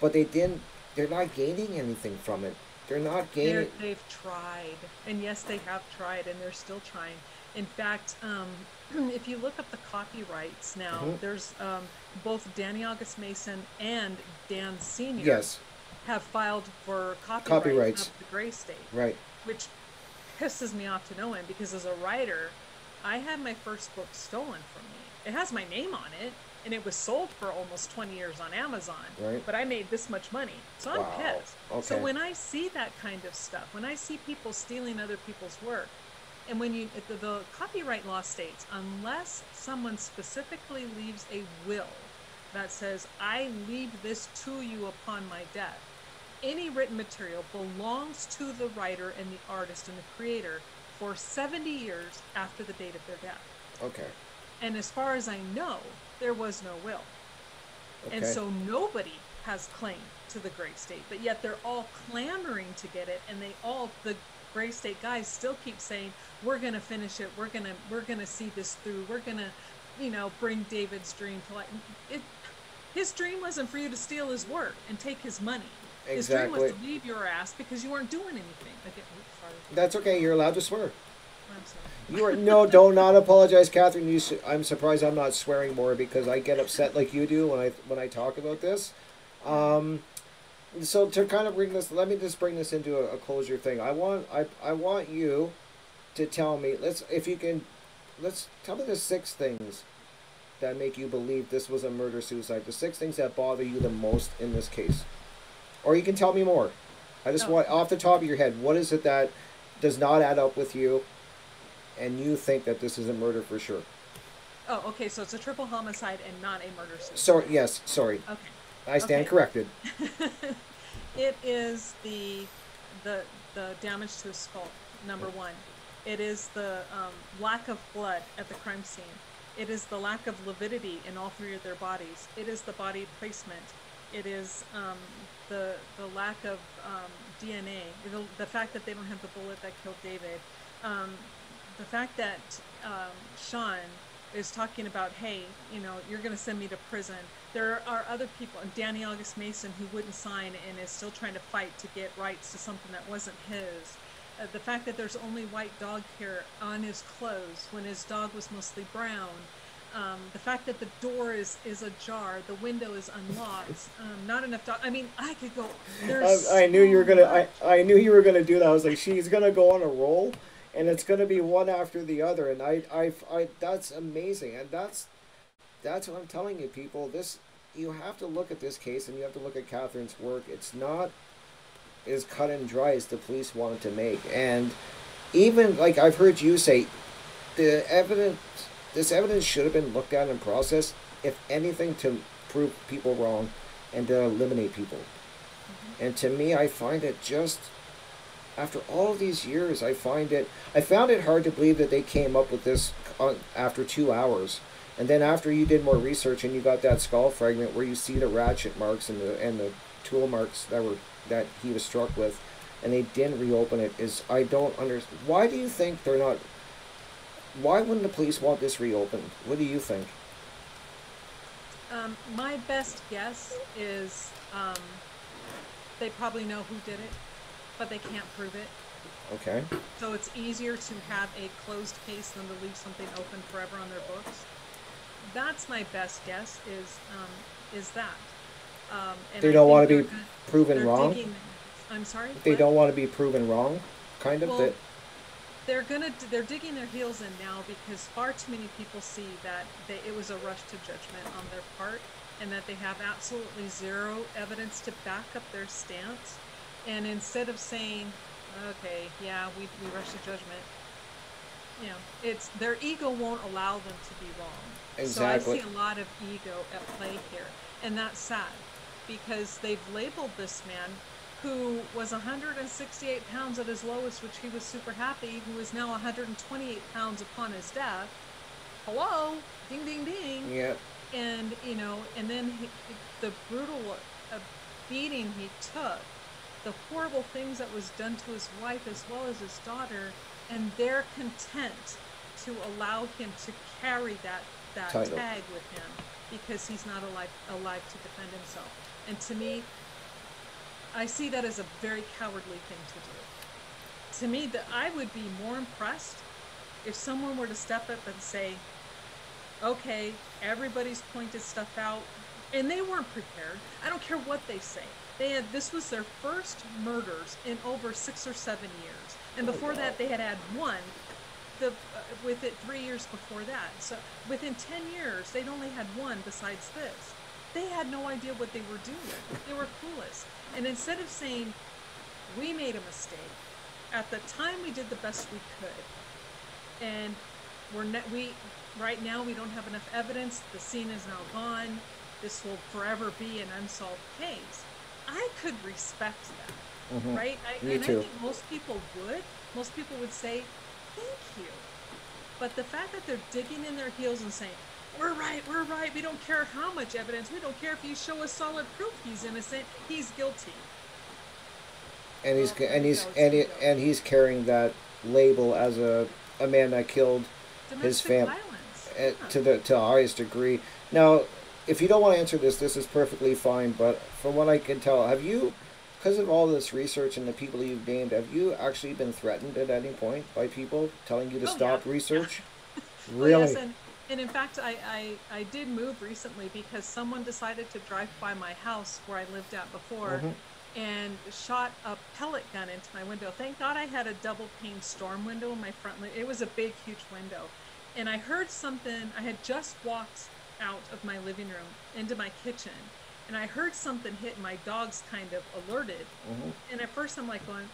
But they're not gaining anything from it. They're not gaining. They've tried, and yes, they have tried, and they're still trying. In fact, if you look up the copyrights now, Mm-hmm. there's both Danny August Mason and Dan Senior Yes, have filed for copyrights. of the Gray State, Right. which pisses me off to no end because as a writer, I had my first book stolen from me. It has my name on it, and it was sold for almost 20 years on Amazon. Right. But I made this much money, so I'm Wow. pissed. So Okay. when I see that kind of stuff, when I see people stealing other people's work, and when the copyright law states, unless someone specifically leaves a will that says, I leave this to you upon my death, any written material belongs to the writer and the artist and the creator for 70 years after the date of their death. Okay. And as far as I know, there was no will. Okay. And so nobody has claim to the Gray State, but yet they're all clamoring to get it, and the Gray State guys still keep saying, we're going to finish it, we're going to see this through, we're going to, you know, bring David's dream to life. His dream wasn't for you to steal his work and take his money. Exactly. His dream was to leave your ass because you weren't doing anything. Sorry. That's okay. You're allowed to swear. I'm sorry. You are no, don't not apologize, Catherine. I'm surprised I'm not swearing more because I get upset like you do when I talk about this. So to kind of bring this, let me just bring this into a closure thing. I want you to tell me. Let's tell me the 6 things that make you believe this was a murder suicide. The 6 things that bother you the most in this case, or you can tell me more. I just want off the top of your head, what is it that does not add up with you? And you think that this is a murder for sure. Oh, okay. So it's a triple homicide and not a murder suicide. Sorry. Yes. Sorry. Okay. I stand corrected. It is the damage to his skull. Number 1. It is the lack of blood at the crime scene. It is the lack of lividity in all 3 of their bodies. It is the body placement. It is the lack of DNA. The fact that they don't have the bullet that killed David. The fact that Sean is talking about, hey, you know, you're going to send me to prison. There are other people, and Danny August Mason, who wouldn't sign and is still trying to fight to get rights to something that wasn't his. The fact that there's only white dog hair on his clothes when his dog was mostly brown. The fact that the door is ajar, the window is unlocked, not enough dog. I mean, I could go. I knew you were gonna. I knew you were gonna do that. I was like, she's gonna go on a roll, and it's gonna be one after the other. And I that's amazing, and that's what I'm telling you, people. You have to look at this case, and you have to look at Catherine's work. It's not as cut and dry as the police wanted to make, and even like I've heard you say, this evidence should have been looked at and processed, if anything, to prove people wrong and to eliminate people. Mm-hmm. And to me, I find it just, after all of these years, I found it hard to believe that they came up with this after 2 hours. And then after you did more research and you got that skull fragment where you see the ratchet marks and the tool marks that he was struck with, and they didn't reopen it, I don't understand. Why do you think they're not? Why wouldn't the police want this reopened? What do you think? My best guess is they probably know who did it, but they can't prove it. Okay. So it's easier to have a closed case than to leave something open forever on their books. that's my best guess is that. And They I don't want think to be proven they're wrong. digging. I'm sorry, They what? don't want to be proven wrong, kind of. Well, That they're digging their heels in now because far too many people see that it was a rush to judgment on their part, and that they have absolutely zero evidence to back up their stance. And instead of saying, okay, yeah, we rushed to judgment, it's their ego won't allow them to be wrong. So I exactly. see a lot of ego at play here, and that's sad because they've labeled this man who was 168 pounds at his lowest, which he was super happy, who is now 128 pounds upon his death. Hello, ding ding ding. Yeah, And and then the brutal beating he took, the horrible things that was done to his wife as well as his daughter, and they're content to allow him to carry that title. tag with him because he's not alive to defend himself. And to me, I see that as a very cowardly thing to do. To me, that I would be more impressed if someone were to step up and say, okay, everybody's pointed stuff out, and they weren't prepared. I don't care what they say. This was their first murders in over 6 or 7 years, and Oh, before wow. that they had one. With it 3 years before that, so within 10 years they'd only had one besides this. They had no idea what they were doing. They were clueless. And instead of saying we made a mistake, at the time we did the best we could, and we right now we don't have enough evidence, the scene is now gone, this will forever be an unsolved case, I could respect that, Hmm. right? Me And I too. think most people would say thank you. But the fact that they're digging in their heels and saying we're right, we don't care how much evidence, we don't care if you show us solid proof he's innocent, he's guilty. And Well, there you go, it's ego. and he's carrying that label as a man that killed his Domestic fam violence, yeah. to the highest degree. Now, if you don't want to answer this, this is perfectly fine. But from what I can tell, have you, because of all this research and the people you've named, have you actually been threatened at any point by people telling you to Oh yeah, stop yeah. research? Oh yes, Really? and in fact, I did move recently because someone decided to drive by my house where I lived at before, Hmm. and shot a pellet gun into my window. Thank God I had a double pane storm window in my front. It was a big, huge window, and I heard something. I had just walked out of my living room into my kitchen, and I heard something hit. And my dogs kind of alerted, Hmm. and at first I'm like going,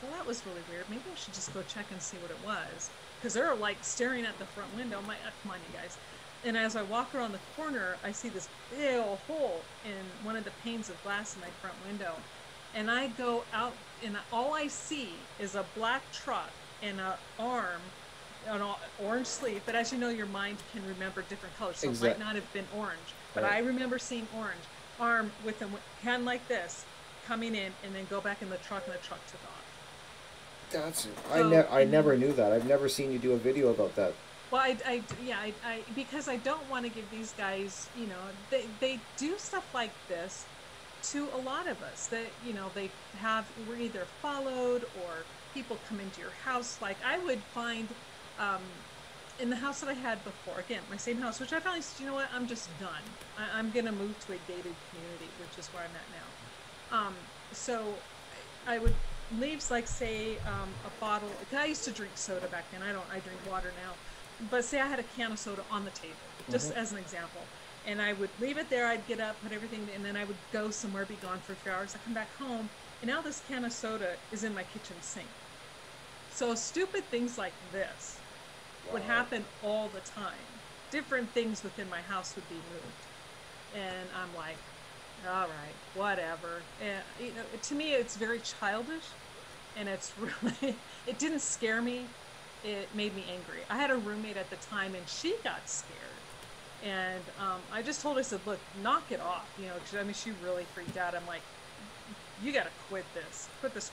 well, that was really weird. Maybe I should just go check and see what it was. Because they're like staring at the front window. I'm like, oh, come on, you guys. And as I walk around the corner, I see this big old hole in one of the panes of glass in my front window. And I go out, and all I see is a black truck and an arm, an orange sleeve. But as you know, your mind can remember different colors. So it might Exactly. not have been orange. But Right. I remember seeing orange. Arm with a hand like this coming in, and then go back in the truck, and the truck took off. That's So, I and never then, knew that. I've never seen you do a video about that. well, yeah, because I don't want to give these guys, they do stuff like this to a lot of us that, we're either followed or people come into your house. Like I would find, um, in the house that I had before, again, my same house, which I finally said, you know what, I'm just done. I'm going to move to a gated community, which is where I'm at now. So I would leaves like say a bottle. I used to drink soda back then. I drink water now. But say I had a can of soda on the table, Hmm. just as an example, and I would leave it there. I'd get up, put everything, and then I would go somewhere, be gone for a few hours. I come back home, and now this can of soda is in my kitchen sink. So stupid things like this would Wow. happen all the time. Different things within my house would be moved, and I'm like, all right, whatever. And to me, it's very childish, and it's really it didn't scare me, it made me angry. I had a roommate at the time, and she got scared, and I just told her, I said, look, knock it off, 'cause, I mean, she really freaked out. I'm like, you got to quit this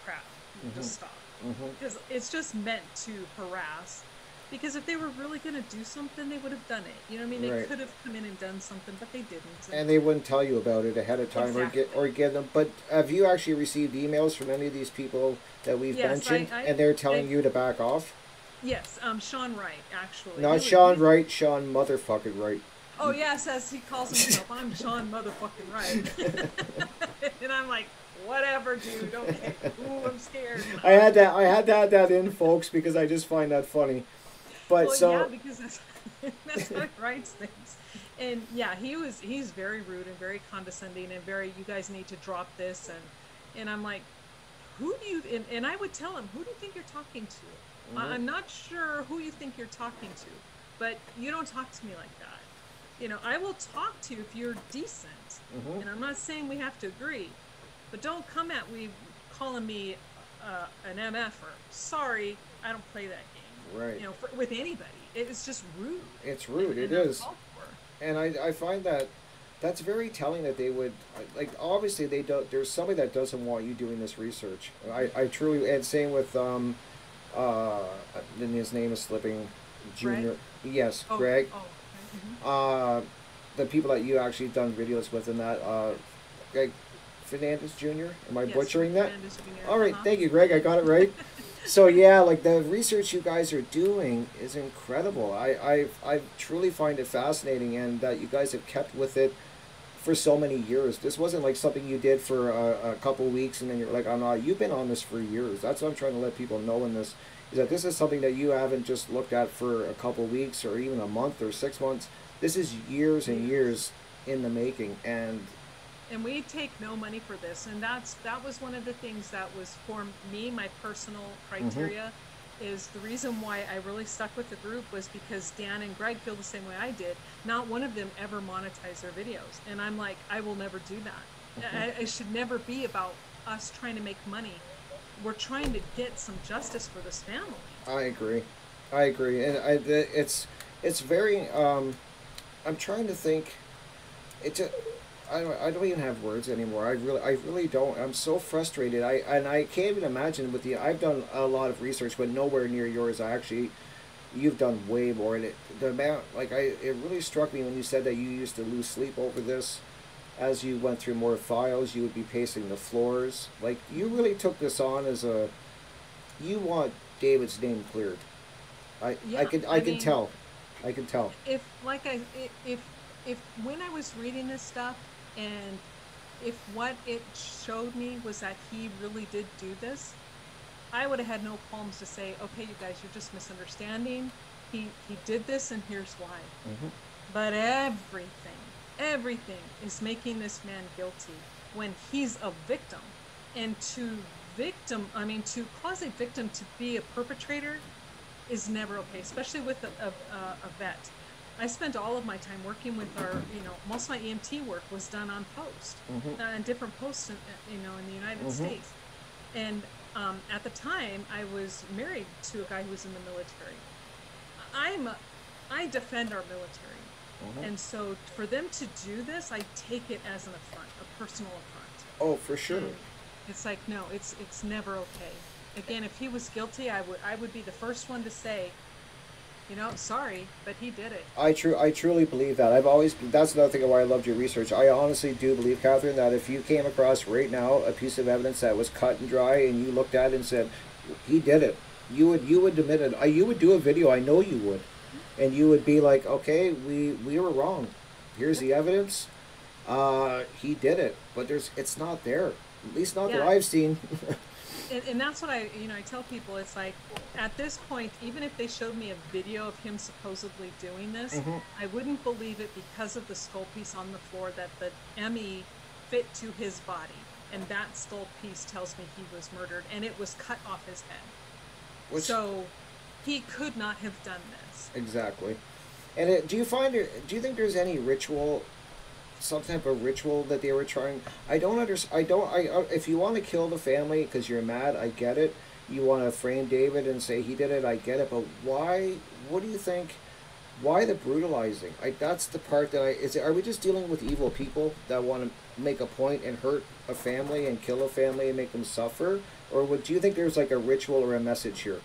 crap, Hmm. just stop, Hmm. because it's just meant to harass. Because if they were really going to do something, they would have done it. You know what I mean? They Right. could have come in and done something, but they didn't. And And they wouldn't tell you about it ahead of time exactly. or give them. But have you actually received emails from any of these people that we've Yes, mentioned, and they're telling I you to back off? yes, Sean Wright, actually. Not He was Sean he's Wright, Sean motherfucking Wright. Oh yes, as he calls himself, I'm Sean motherfucking Wright. And I'm like, whatever, dude. Okay. Ooh, I'm scared. I had to add that in, folks, because I just find that funny. But Well, yeah, so, because that's how he writes things. And yeah, he's very rude and very condescending and very, you guys need to drop this, and I'm like, who do you, and I would tell him, who do you think you're talking to? mhm, I'm not sure who you think you're talking to, but you don't talk to me like that. I will talk to you if you're decent, mhm, and I'm not saying we have to agree, but don't come at me calling me an MF or sorry, I don't play that game. right. With anybody, it's just rude It's and, rude. It and is. uncalled for. And I find that that's very telling that they would like obviously they don't there's somebody that doesn't want you doing this research. I truly, and same with uh then his name is slipping, Greg? Junior. Yes, Oh, Greg. oh, okay. uh the people that you actually done videos with and that Greg Fernandez Jr. Am I Yes, butchering that? Fernandez Jr. All right, thank you, Greg. I got it right. So yeah, like the research you guys are doing is incredible. I truly find it fascinating, and that you guys have kept with it for so many years. This wasn't like something you did for a couple weeks and then you're like, I'm not. You've been on this for years. That's what I'm trying to let people know in this, is that this is something that you haven't just looked at for a couple weeks or even a month or 6 months. This is years and years in the making, And we take no money for this, and that was one of the things that was for me, my personal mhm, criteria. Is the reason why I really stuck with the group was because Dan and Greg feel the same way I did. Not one of them ever monetized their videos, and I'm like, I will never do that. mhm. It should never be about us trying to make money. We're trying to get some justice for this family. I agree. I agree, and it's very. I'm trying to think. It's a, I don't even have words anymore. I really don't. I'm so frustrated. I can't even imagine with the. I've done a lot of research, but nowhere near yours. I actually, you've done way more. And the amount, like it really struck me when you said that you used to lose sleep over this. As you went through more files, you would be pacing the floors. Like you really took this on as a. You want David's name cleared. Yeah, I I can mean, tell. I can tell. if like I if when I was reading this stuff, and if what it showed me was that he really did do this, I would have had no qualms to say, okay, you guys, you're just misunderstanding. He did this, and here's why. Hmm. But everything is making this man guilty when he's a victim. And to cause a victim to be a perpetrator is never okay, especially with a vet. I spent all of my time working with most of my EMT work was done on post, Hmm. and different posts, in the United Hmm. States. And at the time, I was married to a guy who was in the military. I'm, I defend our military, Hmm. and so for them to do this, I take it as an affront, a personal affront. Oh, for sure. And it's like, no, it's never okay. Again, if he was guilty, I would be the first one to say, sorry, but he did it. I truly believe that. I've always, that's another thing why I loved your research. I honestly do believe, Catherine, that if you came across right now a piece of evidence that was cut and dry, and you looked at it and said, he did it, you would admit it. You would do a video. I know you would, and you would be like, okay, we were wrong. Here's Yep. the evidence. He did it, but it's not there. At least not that Yeah, I've seen. and that's what I tell people. It's like, at this point, even if they showed me a video of him supposedly doing this, Hmm. I wouldn't believe it because of the skull piece on the floor that the ME fit to his body, and that skull piece tells me he was murdered, and it was cut off his head. Which So he could not have done this. exactly. And do you think there's any ritual, some type of ritual that they were trying? I don't understand. I don't. If you want to kill the family because you're mad, I get it. You want to frame David and say he did it, I get it. But why? What do you think? Why the brutalizing? That's the part that are we just dealing with evil people that want to make a point and hurt a family and kill a family and make them suffer? Or do you think there's like a ritual or a message here?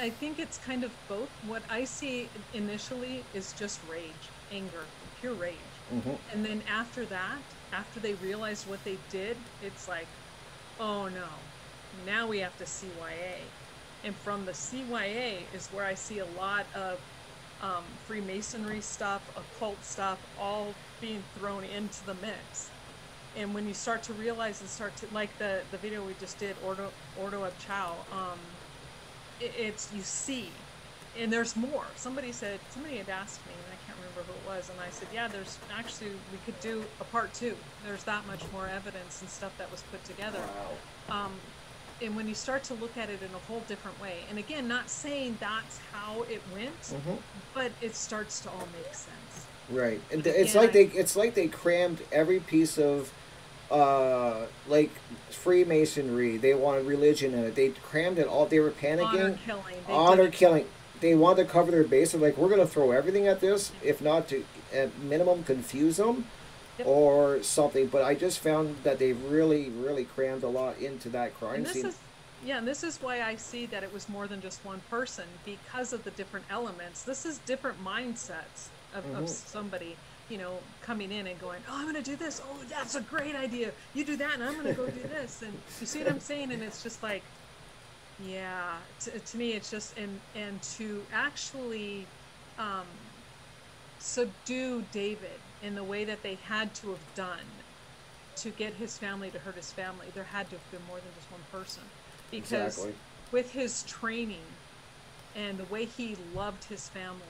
I think it's kind of both. What I see initially is just rage, anger, pure rage. Hmm. And then after that, after they realize what they did, it's like, oh no, now we have to CYA. And from the CYA is where I see a lot of Freemasonry stuff, occult stuff, all being thrown into the mix. And when you start to realize and start to, like the video we just did, Ordo of Chow, it's, you see, and there's more. Somebody had asked me, and I can't remember who it was, and I said, yeah, there's actually, we could do a part 2. There's that much more evidence and stuff that was put together. Wow. And when you start to look at it in a whole different way, and again, not saying that's how it went, but it starts to all make sense. Right, and But it's again, like they crammed every piece of like Freemasonry. They wanted religion in it. They crammed it all. They were honor panicking. killing, they did Honor it. killing. They wanted to cover their base. They're like, we're going to throw everything at this, if not to at minimum confuse them, Yep. or something. But I just found that they really, really crammed a lot into that crime And this scene. is, yeah, and this is why I see that it was more than just one person, because of the different elements. This is different mindsets of somebody, coming in and going, oh, I'm going to do this. Oh, that's a great idea. You do that, and I'm going to go do this. And you see what I'm saying? And it's just like, yeah, to me, it's just, and to actually subdue David in the way that they had to have done to get his family to hurt his family, there had to have been more than just one person. Because Exactly. with his training and the way he loved his family,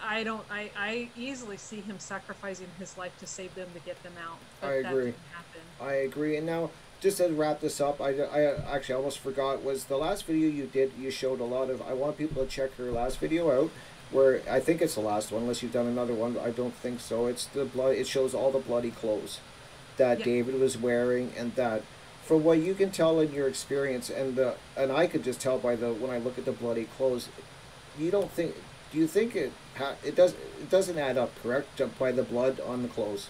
I easily see him sacrificing his life to save them, to get them out. But I that agree. didn't happen. I agree. And now, just to wrap this up, I actually almost forgot, was the last video you did, you showed a lot of, I want people to check your last video out, where I think it's the last one, unless you've done another one. I don't think so. It's the blood, it shows all the bloody clothes that Yep. David was wearing, and that, from what you can tell in your experience, and I could just tell by the, when I look at the bloody clothes, you don't think, do you think it doesn't add up, correct, by the blood on the clothes?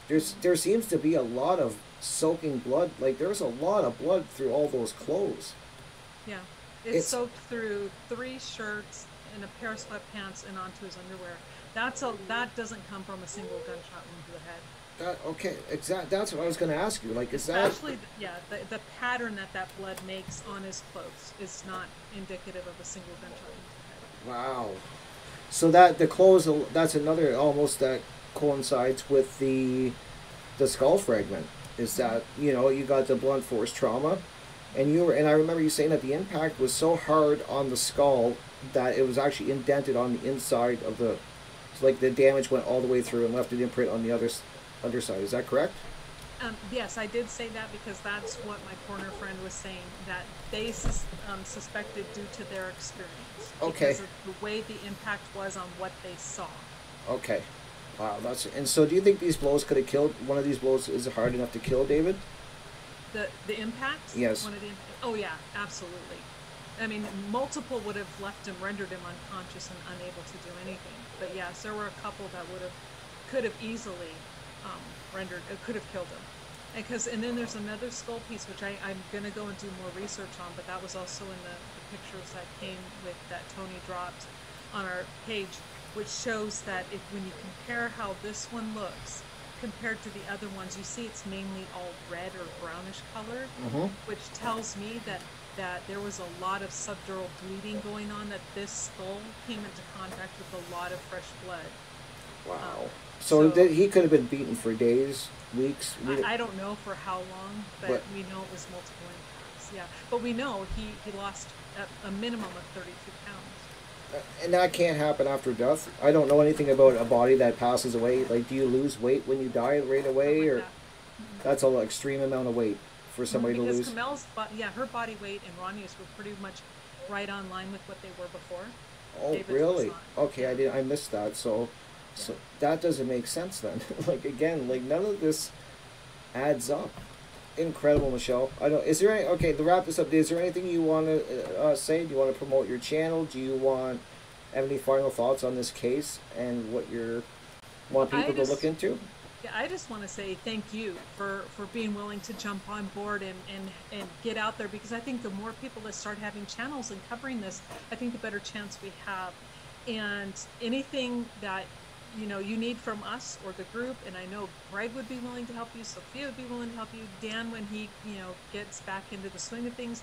There seems to be a lot of soaking blood. Like, there's a lot of blood through all those clothes. Yeah. It's It's soaked through 3 shirts and a pair of sweatpants and onto his underwear. That doesn't come from a single gunshot wound to the head. okay, exact. That's what I was going to ask you. Like, is that Especially, yeah, the pattern that blood makes on his clothes is not indicative of a single gunshot wound to the head. wow? So that the clothes, that's another almost that coincides with the skull fragment. Is that, you got the blunt force trauma, and I remember you saying that the impact was so hard on the skull that it was actually indented on the inside of the, so like the damage went all the way through and left an imprint on the underside. Is that correct? Yes, I did say that because that's what my corner friend was saying, that they suspected due to their experience. Okay. Because of the way the impact was on what they saw. Okay. Wow, and so do you think these blows could have killed, one of these blows is hard enough to kill David? The impact? Yes. Oh yeah, absolutely. I mean, multiple would have left him, rendered him unconscious and unable to do anything. But yes, there were a couple that could have easily could have killed him. And then there's another skull piece, which I'm going to go and do more research on, but that was also in the pictures that came with, that Tony dropped on our page, which shows that when you compare how this one looks compared to the other ones, you see it's mainly all red or brownish color, which tells me that there was a lot of subdural bleeding going on, that this skull came into contact with a lot of fresh blood. Wow. So he could have been beaten for days, weeks. I don't know for how long, but we know it was multiple impacts. Yeah, but we know he lost a minimum of 32 pounds. And that can't happen after death. I don't know anything about a body that passes away. Like, do you lose weight when you die right away, Like or that. that's an extreme amount of weight for somebody to Because lose? Kamel's, her body weight and Rania's were pretty much right on line with what they were before. Oh, David's really? was not. Okay, I missed that. So that doesn't make sense then. Like, again, like, none of this adds up. Incredible, Michelle. I don't. Is there any? Okay, to wrap this up, is there anything you want to say? Do you want to promote your channel? Do you have any final thoughts on this case and what you want people to look into? Yeah, I just want to say thank you for being willing to jump on board and get out there, because I think the more people that start having channels and covering this, I think the better chance we have. And anything that you need from us or the group, and I know Greg would be willing to help you, Sophia would be willing to help you, Dan when he gets back into the swing of things.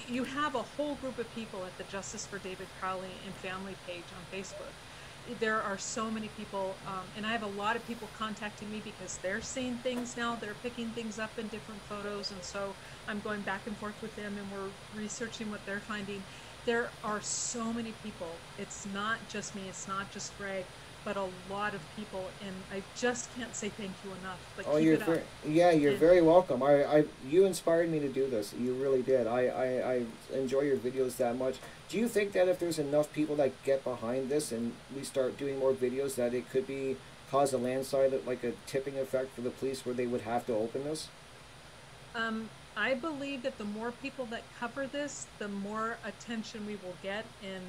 You have a whole group of people at the Justice for David Crowley and family page on Facebook. there are so many people, and I have a lot of people contacting me because they're seeing things now. They're picking things up in different photos, and so I'm going back and forth with them, and we're researching what they're finding. There are so many people. It's not just me. It's not just Greg, but a lot of people, and I just can't say thank you enough. But Oh, keep you're it up. very, yeah, you're And very welcome. You inspired me to do this. You really did. I enjoy your videos that much. Do you think that if there's enough people that get behind this and we start doing more videos, that it could be cause a landslide, like a tipping effect for the police, where they would have to open this? I believe that the more people that cover this, the more attention we will get. And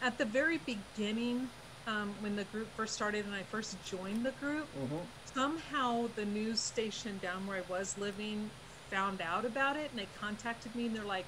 at the very beginning, when the group first started and I first joined the group, Mm-hmm. somehow the news station down where I was living found out about it, and they contacted me and they're like,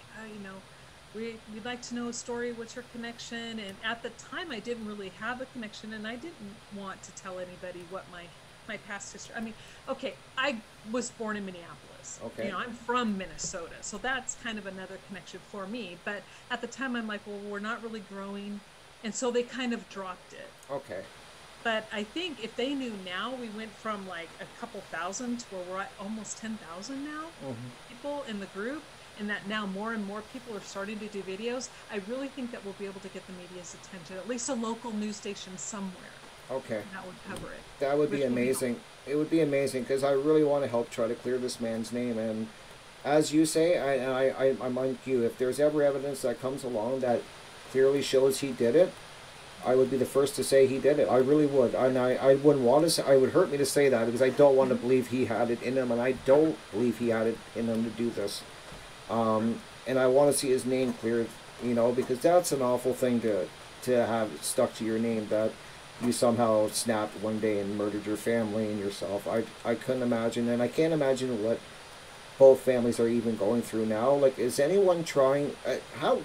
we'd like to know a story. What's your connection? And at the time, I didn't really have a connection, and I didn't want to tell anybody what my past history. I mean, okay, I was born in Minneapolis. Okay. I'm from Minnesota, so that's kind of another connection for me. But at the time, I'm like, well, we're not really growing, and so they kind of dropped it. Okay. But I think if they knew now, we went from like a couple thousand to where we're at almost 10,000 now Mm-hmm. people in the group, and that now more and more people are starting to do videos. I really think that we'll be able to get the media's attention, at least a local news station somewhere Okay. that would cover it, That would be which will be helpful. amazing. It would be amazing because I really want to help try to clear this man's name. And as you say, I'm like you. If there's ever evidence that comes along that clearly shows he did it, I would be the first to say he did it. I really would. And I wouldn't want to say, I would hurt me to say that because I don't want to believe he had it in him, and I don't believe he had it in him to do this. And I want to see his name cleared, because that's an awful thing to have stuck to your name, that you somehow snapped one day and murdered your family and yourself. I couldn't imagine, and I can't imagine what both families are even going through now. Like, is anyone trying?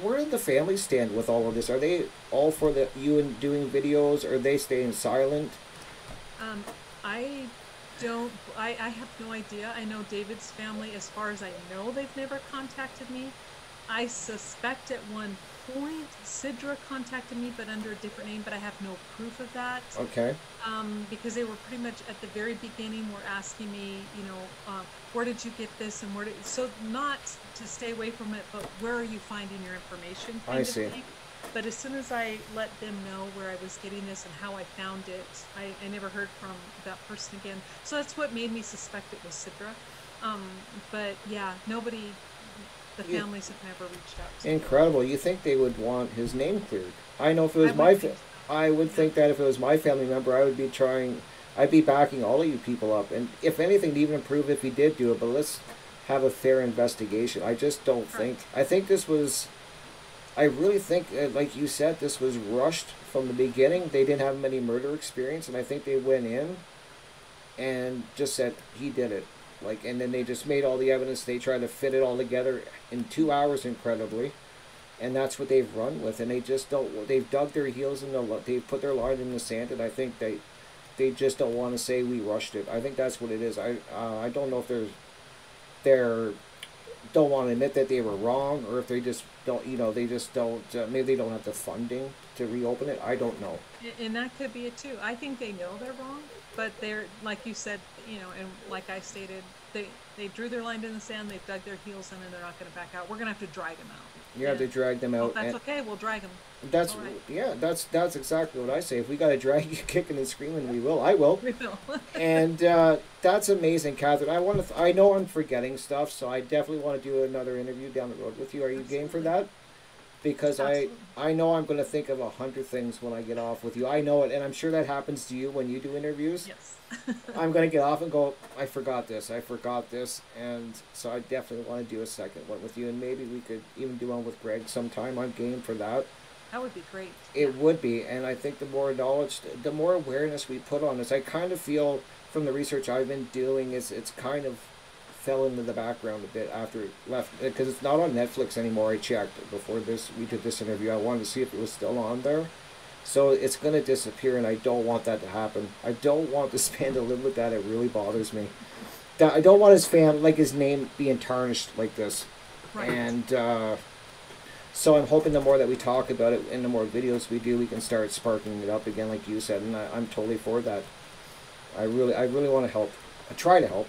Where do the families stand with all of this? Are they all for you and doing videos? Or are they staying silent? Um, I don't, I have no idea. I know David's family, as far as I know, they've never contacted me. I suspect at one point Sidra contacted me, but under a different name, but I have no proof of that. Okay. Because they were pretty much at the very beginning were asking me, where did you get this, and so not to stay away from it, but where are you finding your information, I kind of see. thing. But as soon as I let them know where I was getting this and how I found it, I never heard from that person again. So that's what made me suspect it was Sidra. Um, but yeah, the You, families have never reached out to me. incredible. You think they would want his name cleared? I know if it I was would think so. I would Yeah. think that if it was my family member, I would be trying. I'd be backing all of you people up, and if anything, to even improve if he did do it. But let's have a fair investigation. I just don't think. Correct. I think this was. I really think, like you said, this was rushed from the beginning. They didn't have many murder experience, and I think they went in and just said he did it. Like, and then they just made all the evidence. They tried to fit it all together in 2 hours, incredibly, and that's what they've run with. And they just don't. They've dug their heels in the. They've put their line in the sand, and I think they just don't want to say we rushed it. I think that's what it is. I don't know if they're don't want to admit that they were wrong, or if they just don't. They just don't. Maybe they don't have the funding to reopen it. I don't know. And that could be it too. I think they know they're wrong, but they're, like you said, and like I stated, they drew their line in the sand. They've dug their heels in, and they're not going to back out. We're going to have to drag them out. You have to And drag them well, out, that's and okay. We'll drag them. It's that's all right. yeah. That's exactly what I say. If we got to drag you kicking and screaming, we will. I will. We will. And that's amazing, Catherine. I want to. I know I'm forgetting stuff, so I definitely want to do another interview down the road with you. Are you game for Absolutely. that? Because Absolutely. I know I'm going to think of 100 things when I get off with you. I know it, and I'm sure that happens to you when you do interviews. Yes. I'm going to get off and go, I forgot this, and so I definitely want to do a second one with you, and maybe we could even do one with Greg sometime. I'm game for that. That would be great. Yeah. It would be, and I think the more knowledge, the more awareness we put on this, I kind of feel from the research I've been doing is it's kind of fell into the background a bit after it left, because it's not on Netflix anymore. I checked before we did this interview. I wanted to see if it was still on there. So it's going to disappear, and I don't want that to happen. I don't want this fan to live with that. It really bothers me. I don't want his name being tarnished like this. Right. And So I'm hoping the more that we talk about it and the more videos we do, we can start sparking it up again, like you said, and I'm totally for that. I really want to help. I try to help.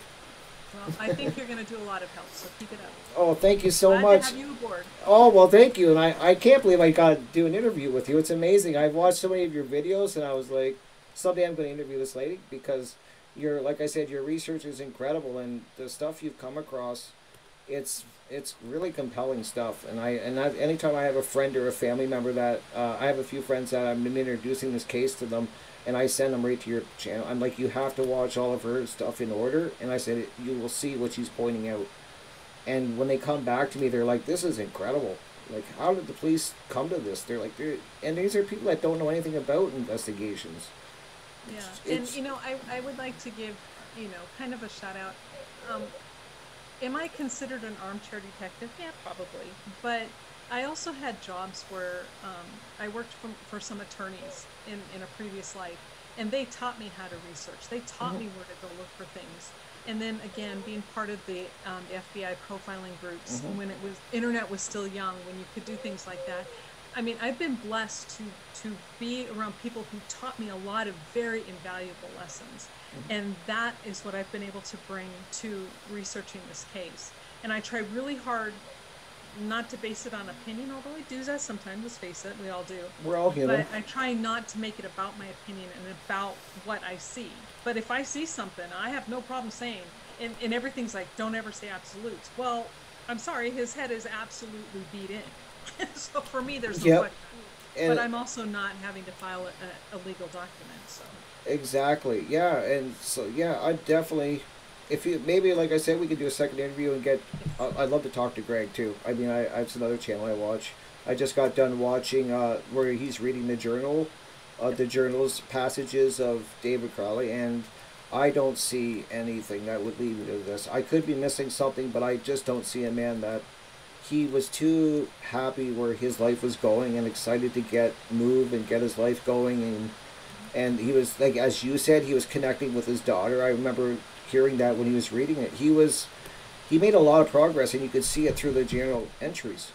Well, I think you're going to do a lot of help, so keep it up. Oh, thank you so Glad to much. have you aboard. Oh, well, thank you. And I can't believe I got to do an interview with you. It's amazing. I've watched so many of your videos, and I was like, someday I'm going to interview this lady because like I said, your research is incredible, and the stuff you've come across, it's really compelling stuff. Anytime I have a friend or a family member that I have a few friends that I'm introducing this case to them, and I send them right to your channel. I'm like, you have to watch all of her stuff in order, and I said you will see what she's pointing out. And when they come back to me, they're like, this is incredible. Like, how did the police come to this? They're like, and these are people that don't know anything about investigations. Yeah, and I would like to give, kind of a shout out. Am I considered an armchair detective? Yeah, probably. But I also had jobs where I worked for some attorneys in a previous life, and they taught me how to research. They taught me where to go look for things. And then again, being part of the FBI profiling groups when internet was still young, when you could do things like that. I mean, I've been blessed to be around people who taught me a lot of very invaluable lessons. And that is what I've been able to bring to researching this case. And I try really hard not to base it on opinion, although I do that sometimes, let's face it, we all do. We're all human. But I try not to make it about my opinion and about what I see. But if I see something, I have no problem saying, and everything's like, don't ever say absolutes. Well, I'm sorry, his head is absolutely beat in. So for me, there's no question. But I'm also not having to file a legal document, so. Exactly, yeah, and so, yeah, I definitely... If you maybe, like I said, we could do a second interview and get. I'd love to talk to Greg too. I mean, I have another channel I watch. I just got done watching where he's reading the journals passages of David Crowley, and I don't see anything that would lead me to this. I could be missing something, but I just don't see a man that he was too happy where his life was going and excited to move and get his life going, and he was, like as you said, he was connecting with his daughter. I remember hearing that when he was reading it. He made a lot of progress, and you could see it through the journal entries,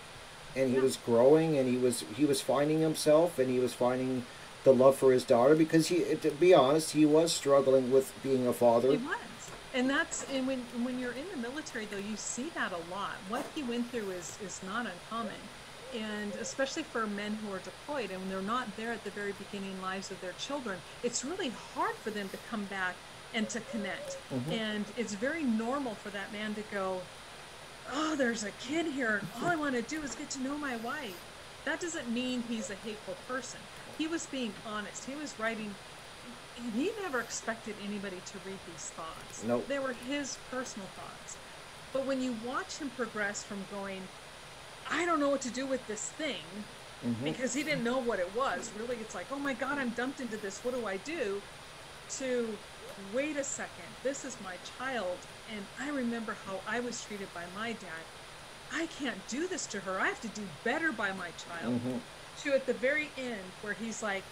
and he was growing, and he was finding himself, and he was finding the love for his daughter, because to be honest, he was struggling with being a father. He was. And when you're in the military, though, you see that a lot. What he went through is not uncommon, and especially for men who are deployed and they're not there at the very beginning lives of their children, it's really hard for them to come back and to connect. And it's very normal for that man to go, oh, there's a kid here, all I want to do is get to know my wife. That doesn't mean he's a hateful person. He was being honest. He was writing, and he never expected anybody to read these thoughts. Nope. They were his personal thoughts. But when you watch him progress from going, I don't know what to do with this thing, because he didn't know what it was, really, it's like, oh my God, I'm dumped into this, what do I do? To wait a second, this is my child, and I remember how I was treated by my dad. I can't do this to her. I have to do better by my child. To at the very end where he's like,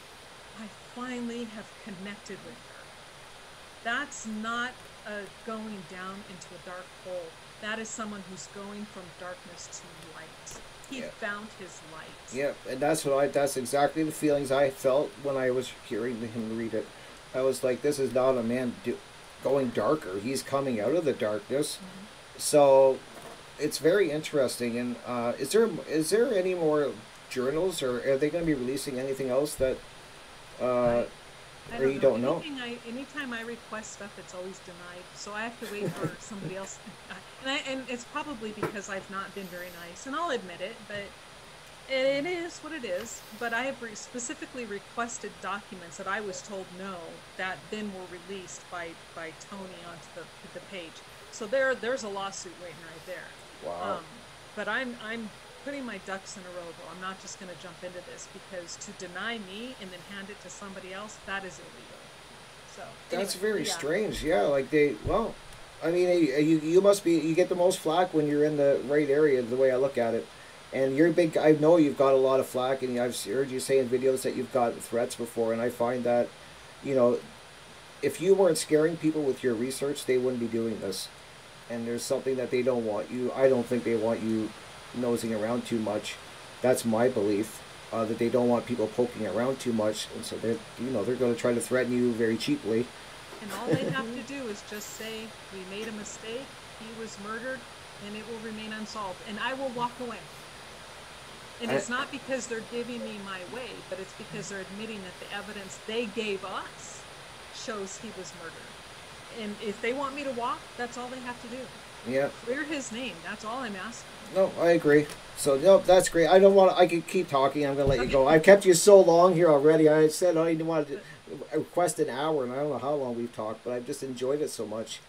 I finally have connected with her. That's not going down into a dark hole. That is someone who's going from darkness to light. He found his light. Yeah, and that's exactly the feelings I felt when I was hearing him read it. I was like, this is not a man going darker. He's coming out of the darkness. So it's very interesting. And is there any more journals, or are they going to be releasing anything else that or you don't know? Anytime I request stuff, it's always denied. So I have to wait for somebody else. And it's probably because I've not been very nice, and I'll admit it, but it is what it is. But I have specifically requested documents that I was told no, that then were released by Tony onto the page. So there's a lawsuit waiting right there. Wow. But I'm putting my ducks in a row, though. I'm not just going to jump into this, because to deny me and then hand it to somebody else, that is illegal. So that's very strange. Yeah, like I mean, you get the most flack when you're in the right area, the way I look at it. And you're big. I know you've got a lot of flack, and I've heard you say in videos that you've got threats before. And I find that, if you weren't scaring people with your research, they wouldn't be doing this. And there's something that they don't want you. I don't think they want you nosing around too much. That's my belief. That they don't want people poking around too much, and so they're going to try to threaten you very cheaply. And all they have to do is just say, we made a mistake, he was murdered, and it will remain unsolved. And I will walk away. And it's not because they're giving me my way, but it's because they're admitting that the evidence they gave us shows he was murdered. And if they want me to walk, that's all they have to do. Yeah. Clear his name. That's all I'm asking. No, I agree. So, no, that's great. I don't want to, I could keep talking. I'm going to let you go. I've kept you so long here already. I said I didn't want to request an hour, and I don't know how long we've talked, but I've just enjoyed it so much.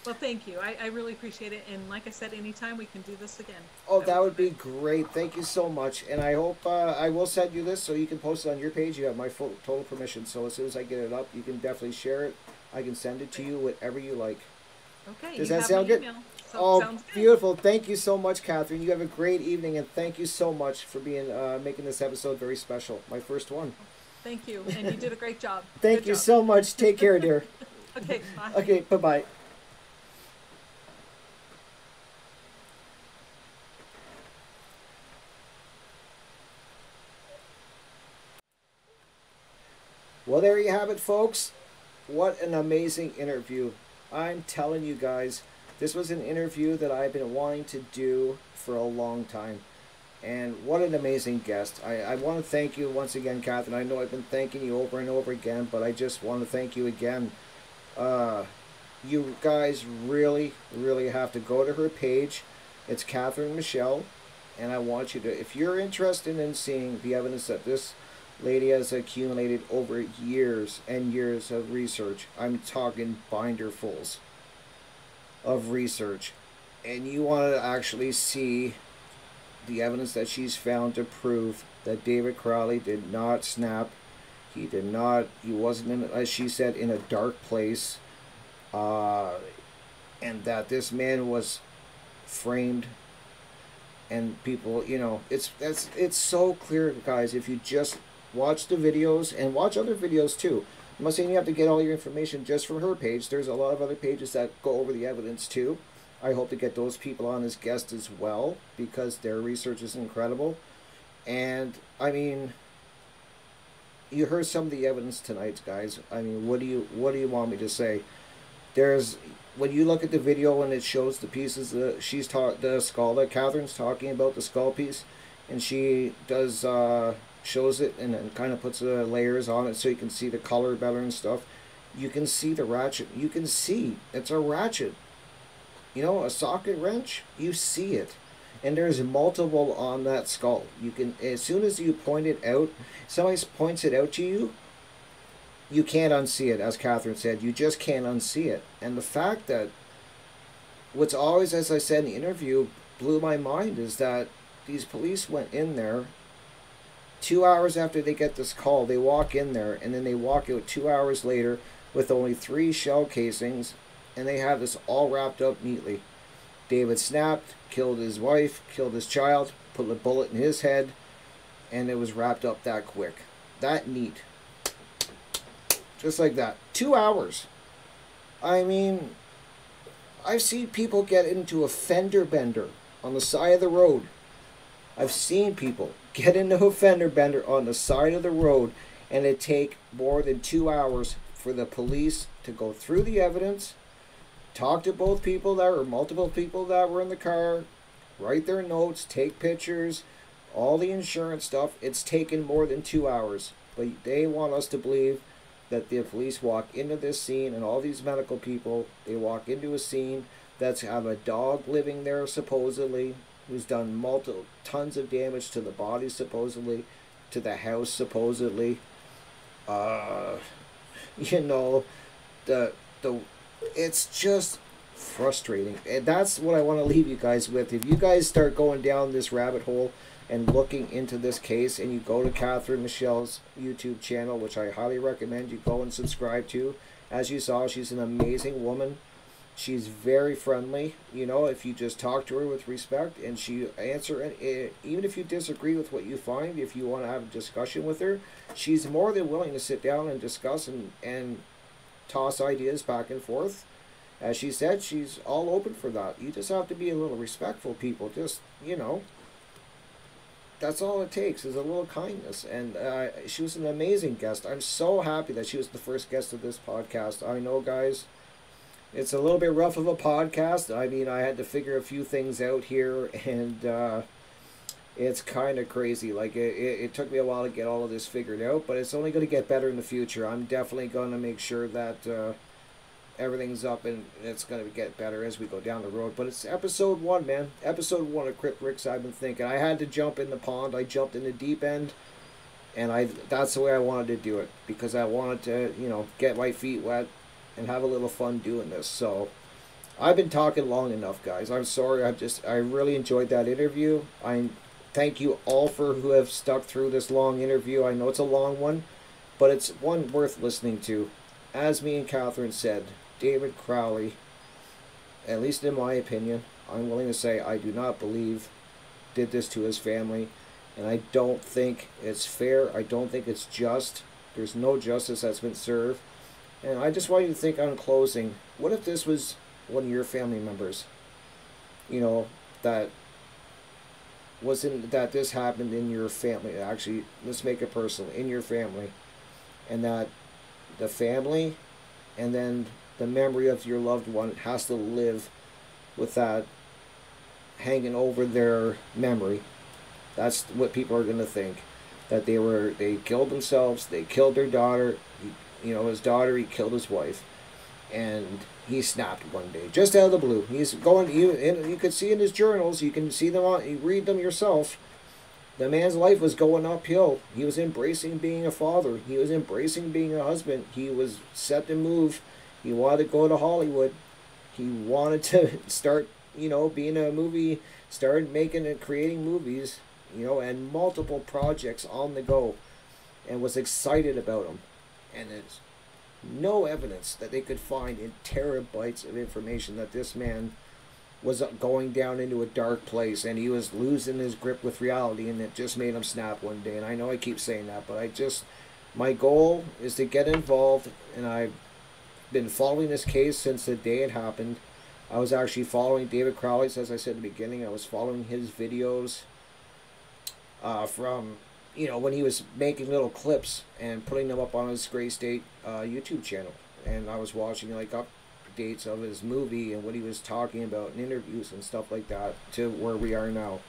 Well, thank you. I really appreciate it. And like I said, anytime we can do this again. Oh, that would be great. Thank you so much. And I hope I will send you this so you can post it on your page. You have my full total permission. So as soon as I get it up, you can definitely share it. I can send it to you, whatever you like. Okay. Does that sound good? Oh, sounds good. Beautiful. Thank you so much, Catherine. You have a great evening, and thank you so much for being making this episode very special. My first one. Thank you. And you did a great job. Thank you so much. Take care, dear. Okay, bye. Okay, bye-bye. Well, there you have it, folks. What an amazing interview. I'm telling you guys, this was an interview that I've been wanting to do for a long time. And what an amazing guest. I want to thank you once again, Catherine. I know I've been thanking you over and over again, but I just want to thank you again. You guys really, really have to go to her page. It's Catherine Michele. And I want you to, if you're interested in seeing the evidence that this lady has accumulated over years and years of research, I'm talking binderfuls of research, and you want to actually see the evidence that she's found to prove that David Crowley did not snap. He wasn't in, as she said, in a dark place, and that this man was framed. And people, it's so clear, guys. If you just watch the videos and watch other videos too. I'm not saying you have to get all your information just from her page. There's a lot of other pages that go over the evidence too. I hope to get those people on as guests as well, because their research is incredible. And I mean, you heard some of the evidence tonight, guys. I mean, what do you want me to say? When you look at the video and it shows the pieces that she's taught, the skull that Catherine's talking about, the skull piece, and she does shows it and then kind of puts the layers on it so you can see the color better and stuff. You can see the ratchet. You can see it's a ratchet. A socket wrench. You see it, and there's multiple on that skull. You can, as soon as you point it out, somebody points it out to you. You can't unsee it, as Catherine said. You just can't unsee it. And the fact that what's always, as I said in the interview, blew my mind is that these police went in there 2 hours after they get this call. They walk in there, and then they walk out 2 hours later with only 3 shell casings, and they have this all wrapped up neatly. David snapped, killed his wife, killed his child, put a bullet in his head, and it was wrapped up that quick. That neat. Just like that. 2 hours. I mean, I've seen people get into a fender bender on the side of the road. I've seen people get into a fender bender on the side of the road, and it take more than 2 hours for the police to go through the evidence, talk to both people that were, multiple people that were in the car, write their notes, take pictures, all the insurance stuff. It's taken more than 2 hours. But they want us to believe that the police walk into this scene, and all these medical people, they walk into a scene that's have a dog living there supposedly, who's done tons of damage to the body supposedly, to the house supposedly. It's just frustrating, and that's what I want to leave you guys with. If you guys start going down this rabbit hole and looking into this case, and you go to Catherine Michele's YouTube channel, which I highly recommend you go and subscribe to. As you saw, she's an amazing woman. She's very friendly, if you just talk to her with respect, and she answer, even if you disagree with what you find, if you want to have a discussion with her, she's more than willing to sit down and discuss and toss ideas back and forth. As she said, she's all open for that. You just have to be a little respectful, people. Just, that's all it takes is a little kindness. And she was an amazing guest. I'm so happy that she was the first guest of this podcast. I know, guys, it's a little bit rough of a podcast. I mean, I had to figure a few things out here, and it's kind of crazy. Like, it took me a while to get all of this figured out, but it's only going to get better in the future. I'm definitely going to make sure that everything's up, and it's going to get better as we go down the road. But it's episode 1, man. Episode 1 of Crypt Ricks. I've been thinking I had to jump in the pond. I jumped in the deep end, and that's the way I wanted to do it, because I wanted to, get my feet wet and have a little fun doing this. So I've been talking long enough, guys. I'm sorry. I really enjoyed that interview. I thank you all for who have stuck through this long interview. I know it's a long one, but it's one worth listening to. As me and Catherine said, David Crowley, at least in my opinion, I'm willing to say I do not believe did this to his family, and I don't think it's fair. I don't think it's just. There's no justice that's been served. And I just want you to think on closing, what if this was one of your family members? That this happened in your family. Actually, let's make it personal, in your family. And that the family and then the memory of your loved one has to live with that hanging over their memory. That's what people are going to think. That they killed themselves, they killed their daughter, his daughter, he killed his wife, and he snapped one day, just out of the blue. He's going, you could see in his journals, you can see them you read them yourself. The man's life was going uphill. He was embracing being a father. He was embracing being a husband. He was set to move. He wanted to go to Hollywood. He wanted to start, being a movie, started making and creating movies, and multiple projects on the go, and was excited about them. And there's no evidence that they could find in terabytes of information that this man was going down into a dark place, and he was losing his grip with reality, and it just made him snap one day. And I know I keep saying that, but my goal is to get involved, and I've been following this case since the day it happened. I was actually following David Crowley's, as I said at the beginning. I was following his videos from, when he was making little clips and putting them up on his Gray State YouTube channel. And I was watching, updates of his movie and what he was talking about in interviews and stuff like that to where we are now.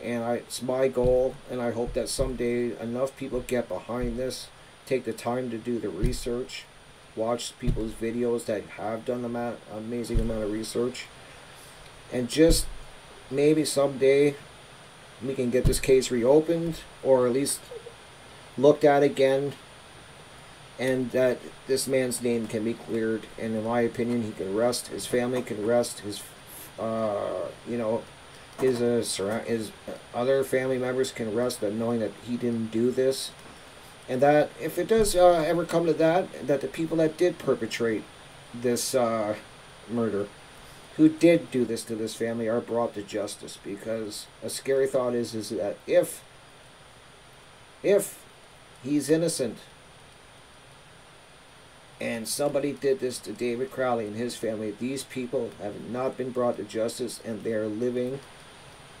And it's my goal, and I hope that someday enough people get behind this, take the time to do the research, watch people's videos that have done an amazing amount of research, and just maybe someday we can get this case reopened, or at least looked at again, and that this man's name can be cleared. And in my opinion, he can rest. His family can rest. His his other family members can rest, but knowing that he didn't do this, and that if it does ever come to that the people that did perpetrate this murder, who did do this to this family, are brought to justice. Because a scary thought is that if he's innocent and somebody did this to David Crowley and his family, these people have not been brought to justice, and they are living,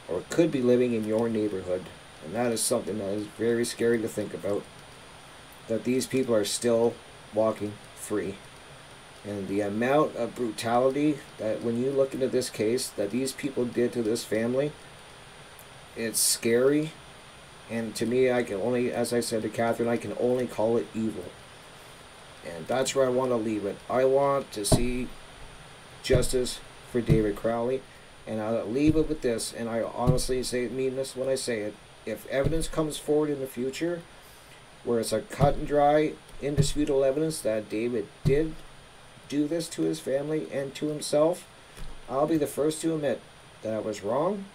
or could be living, in your neighborhood. And that is something that is very scary to think about, that these people are still walking free. And the amount of brutality that, when you look into this case, that these people did to this family, it's scary. And to me, I can only, as I said to Catherine, I can only call it evil. And that's where I want to leave it. I want to see justice for David Crowley. And I'll leave it with this, and I honestly mean this when I say it. If evidence comes forward in the future where it's a cut and dry, indisputable evidence that David did do this to his family and to himself, I'll be the first to admit that I was wrong,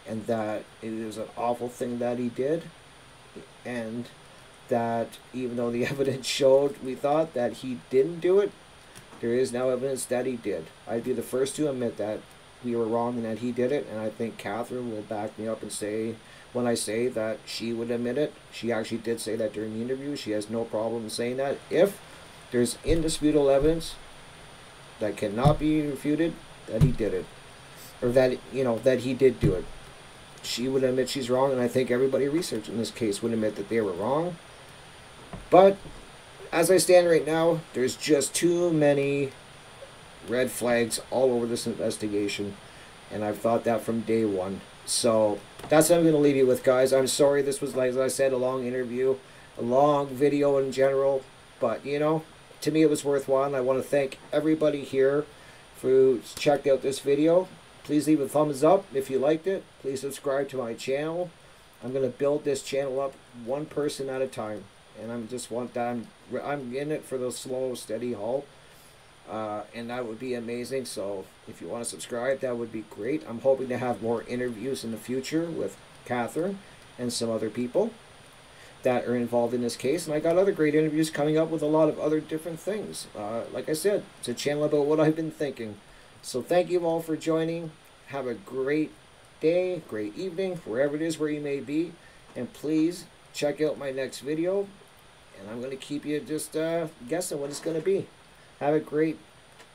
and that it is an awful thing that he did, and that even though the evidence showed, we thought that he didn't do it, there is now evidence that he did. I'd be the first to admit that we were wrong and that he did it, and I think Catherine will back me up and say, when I say that she would admit it, she actually did say that during the interview. She has no problem saying that. If there's indisputable evidence that cannot be refuted that he did it, or that, that he did do it. she would admit she's wrong, and I think everybody researching this case would admit that they were wrong. But as I stand right now, there's just too many red flags all over this investigation, and I've thought that from day one. So that's what I'm going to leave you with, guys. I'm sorry this was, like as I said, a long interview, a long video in general, but you know, to me it was worthwhile, and I want to thank everybody here who checked out this video. Please leave a thumbs up if you liked it. Please subscribe to my channel. I'm going to build this channel up one person at a time, and I'm just want that I'm in it for the slow, steady haul. And that would be amazing. So if you want to subscribe, that would be great. I'm hoping to have more interviews in the future with Catherine and some other people that are involved in this case. And I got other great interviews coming up with a lot of other different things. Like I said, it's a channel about what I've been thinking. So thank you all for joining. Have a great day, great evening, wherever it is where you may be. And please check out my next video. And I'm going to keep you just guessing what it's going to be. Have a great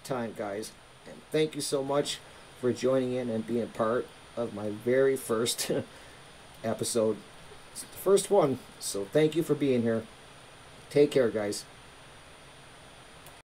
time, guys. And thank you so much for joining in and being part of my very first episode. It's the first one. So thank you for being here. Take care, guys.